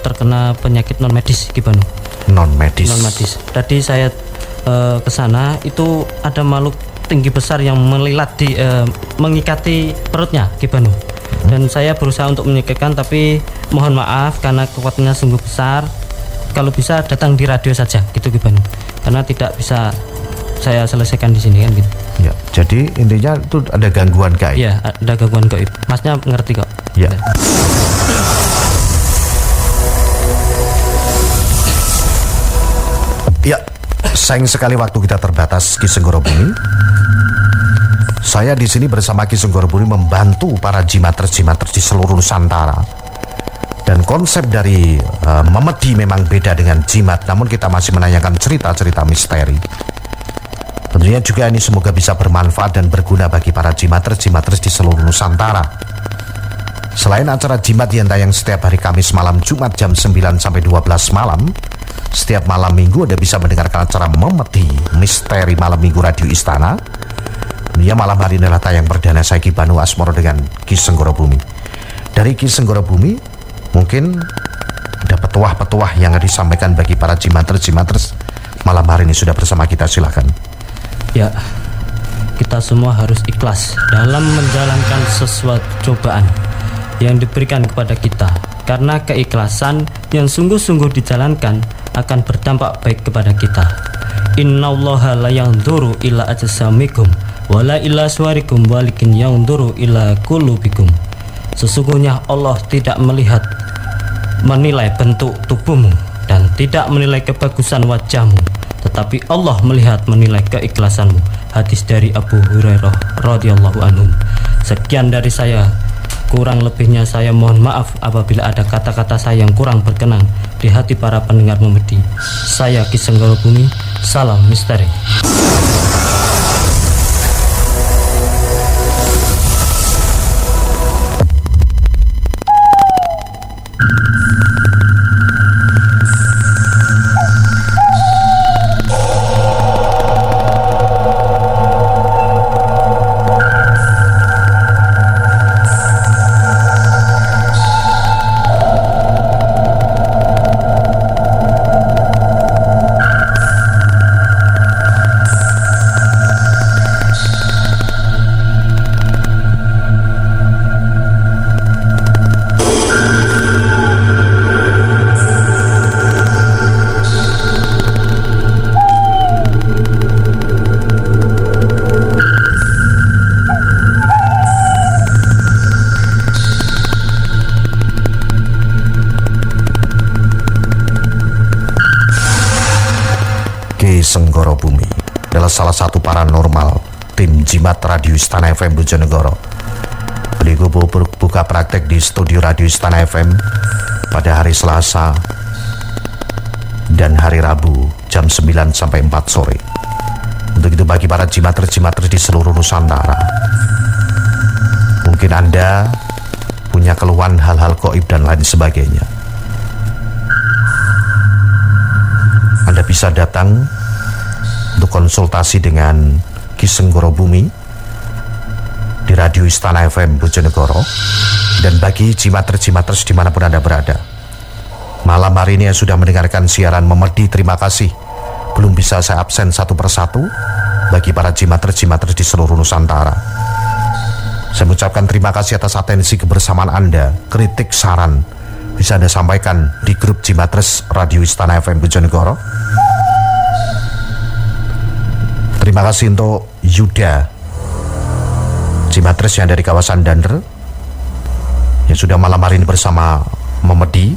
Speaker 2: terkena penyakit non medis Ki Banu.
Speaker 1: Non medis.
Speaker 2: Tadi saya ke sana itu ada makhluk tinggi besar yang melilat di mengikati perutnya Ki Banu. Dan saya berusaha untuk menyingkirkan, tapi mohon maaf karena kekuatannya sungguh besar. Kalau bisa datang di radio saja gitu Ki Banu, karena tidak bisa saya selesaikan di sini kan gitu.
Speaker 1: Ya, jadi intinya itu ada gangguan gaib.
Speaker 2: Iya, ada gangguan gaib. Masnya ngerti kok.
Speaker 1: Ya. Ya, sayang sekali waktu kita terbatas Ki Senggoro Bumi. Saya di sini bersama Ki Senggoro Bumi membantu para jimaters di seluruh Nusantara. Dan konsep dari memedi memang beda dengan jimat, namun kita masih menanyakan cerita-cerita misteri. Tentunya juga ini semoga bisa bermanfaat dan berguna bagi para jimaters di seluruh Nusantara. Selain acara jimat yang tayang setiap hari Kamis malam, Jumat jam 9 sampai 12 malam, setiap malam minggu Anda bisa mendengarkan acara memedi misteri malam minggu Radio Istana. Dia malam hari adalah tayang perdana saya Ki Banu Asmoro dengan Ki Senggoro Bumi. Dari Ki Senggoro Bumi mungkin ada petuah-petuah yang disampaikan bagi para jimaters malam hari ini sudah bersama kita, silakan.
Speaker 2: Ya, kita semua harus ikhlas dalam menjalankan sesuatu cobaan yang diberikan kepada kita, karena keikhlasan yang sungguh-sungguh dijalankan akan berdampak baik kepada kita. Innallaha la yanzuru ila ajsamikum wala ila suwarikum walakin yanzuru ila qulubikum. Sesungguhnya Allah tidak menilai bentuk tubuhmu dan tidak menilai kebagusan wajahmu, tetapi Allah menilai keikhlasanmu. Hadis dari Abu Hurairah radhiyallahu anhu. Sekian dari saya, kurang lebihnya saya mohon maaf apabila ada kata-kata saya yang kurang berkenan di hati para pendengar memedi. Saya Ki Senggoro Bumi, salam misteri.
Speaker 1: salah satu paranormal tim Jimat Radio Istana FM Bojonegoro. Beliau buka praktek di studio Radio Istana FM pada hari Selasa dan hari Rabu jam 9 sampai 4 sore. Untuk itu bagi para jimatres-jimatres di seluruh Nusantara, mungkin Anda punya keluhan hal-hal gaib dan lain sebagainya, Anda bisa datang untuk konsultasi dengan Ki Senggoro Bumi di Radio Istana FM Bojonegoro. Dan bagi jimatres-jimatres dimanapun Anda berada, malam hari ini yang sudah mendengarkan siaran Memedi, terima kasih. Belum bisa saya absen satu persatu. Bagi para jimatres-jimatres di seluruh Nusantara, saya mengucapkan terima kasih atas atensi kebersamaan Anda. Kritik, saran bisa Anda sampaikan di grup Jimatres Radio Istana FM Bojonegoro. Terima kasih untuk Yuda, Jimatres yang dari kawasan Dander, yang sudah malam hari ini bersama Memedi.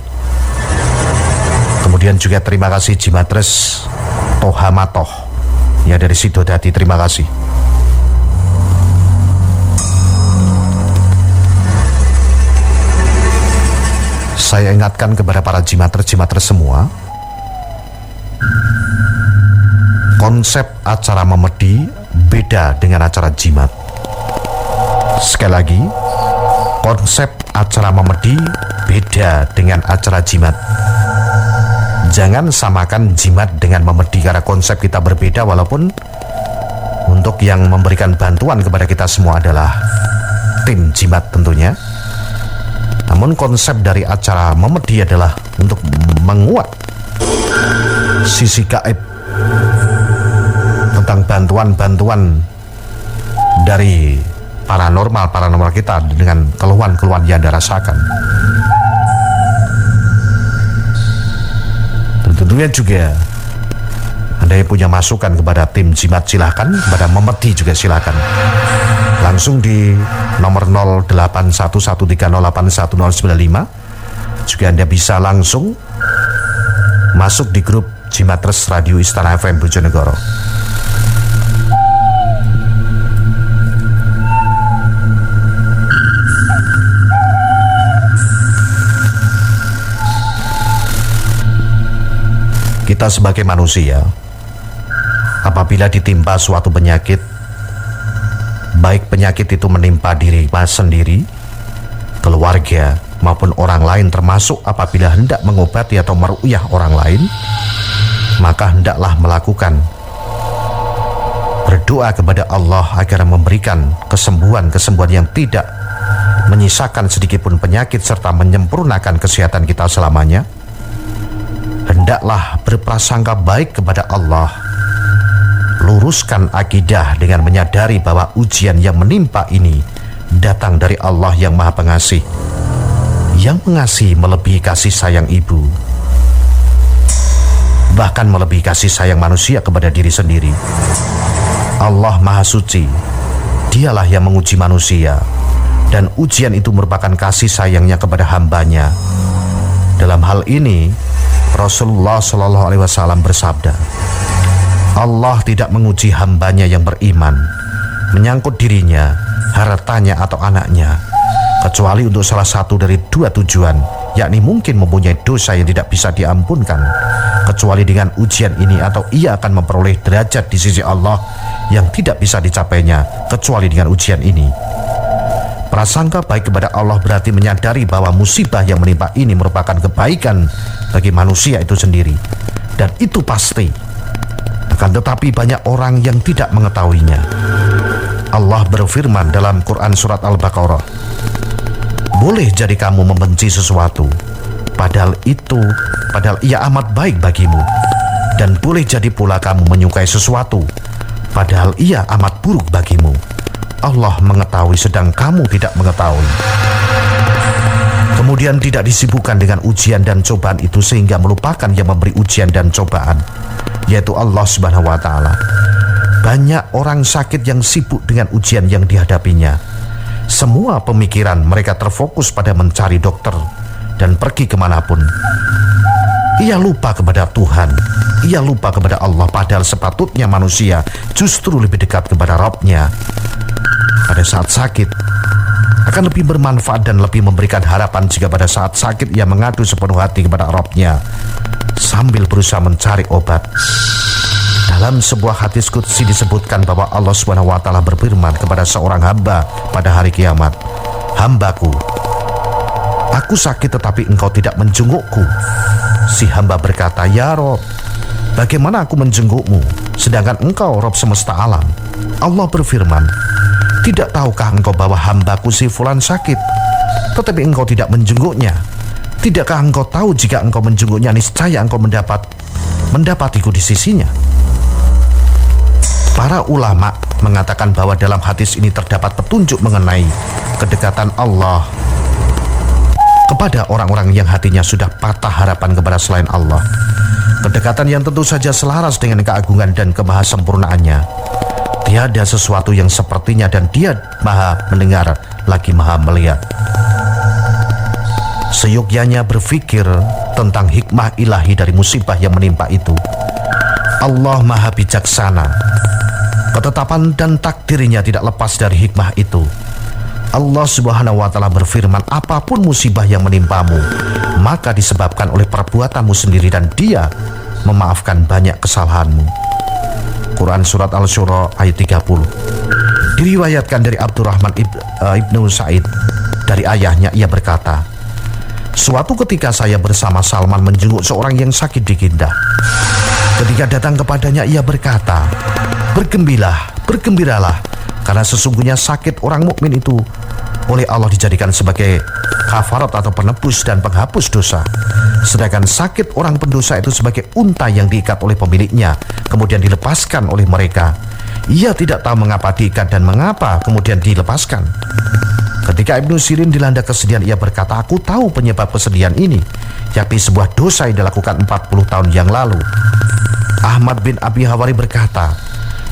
Speaker 1: Kemudian juga terima kasih Jimatres Toha Matoh yang dari Sidodadi, terima kasih. Saya ingatkan kepada para jimatres-jimatres semua, konsep acara Memedi beda dengan acara jimat. Sekali lagi, konsep acara Memedi beda dengan acara jimat. Jangan samakan jimat dengan Memedi karena konsep kita berbeda, walaupun untuk yang memberikan bantuan kepada kita semua adalah tim jimat tentunya. Namun konsep dari acara Memedi adalah untuk menguat sisi gaib tentang bantuan-bantuan dari paranormal kita dengan keluhan-keluhan yang Anda rasakan. Dan tentunya juga Anda yang punya masukan kepada tim jimat silahkan, kepada Memedi juga silahkan. Langsung di nomor 0811308195 juga Anda bisa langsung masuk di grup Jimatres Radio Istana FM Bojonegoro. Kita sebagai manusia, apabila ditimpa suatu penyakit, baik penyakit itu menimpa diri sendiri, keluarga, maupun orang lain, termasuk apabila hendak mengobati atau meruqyah orang lain, maka hendaklah melakukan berdoa kepada Allah agar memberikan kesembuhan yang tidak menyisakan sedikitpun penyakit serta menyempurnakan kesehatan kita selamanya. Hendaklah berprasangka baik kepada Allah. Luruskan akidah dengan menyadari bahwa ujian yang menimpa ini datang dari Allah yang Maha Pengasih, yang mengasihi melebihi kasih sayang ibu, bahkan melebihi kasih sayang manusia kepada diri sendiri. Allah Maha Suci, Dialah yang menguji manusia, dan ujian itu merupakan kasih sayangnya kepada hambanya. Dalam hal ini Rasulullah SAW bersabda, Allah tidak menguji hambanya yang beriman, menyangkut dirinya, hartanya atau anaknya, kecuali untuk salah satu dari dua tujuan, yakni mungkin mempunyai dosa yang tidak bisa diampunkan, kecuali dengan ujian ini, atau ia akan memperoleh derajat di sisi Allah yang tidak bisa dicapainya, kecuali dengan ujian ini. Prasangka baik kepada Allah berarti menyadari bahwa musibah yang menimpa ini merupakan kebaikan bagi manusia itu sendiri, dan itu pasti. Akan tetapi banyak orang yang tidak mengetahuinya. Allah berfirman dalam Quran surat Al-Baqarah, boleh jadi kamu membenci sesuatu, padahal ia amat baik bagimu, dan boleh jadi pula kamu menyukai sesuatu, padahal ia amat buruk bagimu. Allah mengetahui sedang kamu tidak mengetahui. Kemudian tidak disibukkan dengan ujian dan cobaan itu sehingga melupakan yang memberi ujian dan cobaan, yaitu Allah Subhanahu wa Ta'ala. Banyak orang sakit yang sibuk dengan ujian yang dihadapinya. Semua pemikiran mereka terfokus pada mencari dokter dan pergi kemanapun. Ia lupa kepada Tuhan, ia lupa kepada Allah, padahal sepatutnya manusia justru lebih dekat kepada Rabb-nya. Pada saat sakit akan lebih bermanfaat dan lebih memberikan harapan jika pada saat sakit ia mengadu sepenuh hati kepada Rabb-nya sambil berusaha mencari obat. Dalam sebuah hadis qudsi disebutkan bahwa Allah SWT berfirman kepada seorang hamba pada hari kiamat, "Hambaku, aku sakit tetapi engkau tidak menjengukku." Si hamba berkata, "Ya Rob, bagaimana aku menjengukmu sedangkan engkau Rob semesta alam?" Allah berfirman, "Tidak tahukah engkau bahwa hambaku si fulan sakit, tetapi engkau tidak menjenguknya? Tidakkah engkau tahu jika engkau menjenguknya niscaya engkau mendapatiku di sisinya?" Para ulama mengatakan bahwa dalam hadis ini terdapat petunjuk mengenai kedekatan Allah kepada orang-orang yang hatinya sudah patah harapan kepada selain Allah. Kedekatan yang tentu saja selaras dengan keagungan dan kemahasempurnaannya. Tiada sesuatu yang sepertinya dan Dia maha mendengar lagi maha melihat. Seyogyanya berpikir tentang hikmah ilahi dari musibah yang menimpa itu. Allah maha bijaksana. Ketetapan dan takdirnya tidak lepas dari hikmah itu. Allah Subhanahu wa Ta'ala berfirman, "Apapun musibah yang menimpamu, maka disebabkan oleh perbuatanmu sendiri dan Dia memaafkan banyak kesalahanmu." Quran Surat Al-Syura ayat 30. Diriwayatkan dari Abdurrahman ibnu Sa'id dari ayahnya, ia berkata, "Suatu ketika saya bersama Salman menjenguk seorang yang sakit di gindah. Ketika datang kepadanya ia berkata, 'Bergembiralah, karena sesungguhnya sakit orang mukmin itu oleh Allah dijadikan sebagai kafarat atau penebus dan penghapus dosa. Sedangkan sakit orang pendosa itu sebagai unta yang diikat oleh pemiliknya, kemudian dilepaskan oleh mereka. Ia tidak tahu mengapa diikat dan mengapa kemudian dilepaskan.' Ketika Ibnu Sirin dilanda kesedihan, ia berkata, 'Aku tahu penyebab kesedihan ini, yakni sebuah dosa yang dilakukan 40 tahun yang lalu.' Ahmad bin Abi Hawari berkata,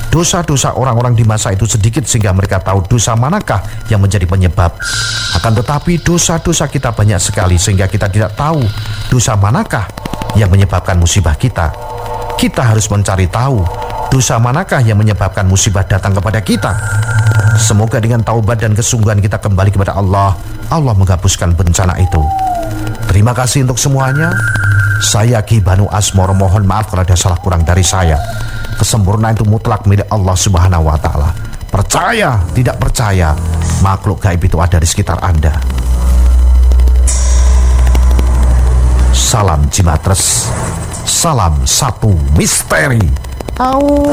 Speaker 1: 'Dosa-dosa orang-orang di masa itu sedikit sehingga mereka tahu dosa manakah yang menjadi penyebab. Akan tetapi dosa-dosa kita banyak sekali sehingga kita tidak tahu dosa manakah yang menyebabkan musibah kita. Kita harus mencari tahu dosa manakah yang menyebabkan musibah datang kepada kita. Semoga dengan taubat dan kesungguhan kita kembali kepada Allah, Allah menghapuskan bencana itu.' Terima kasih untuk semuanya. Saya Ki Banu Asmoro, mohon maaf kalau ada salah kurang dari saya. Kesempurnaan itu mutlak milik Allah Subhanahu wa Ta'ala. Percaya, tidak percaya, makhluk gaib itu ada di sekitar Anda. Salam Jimatres, salam satu misteri. Au.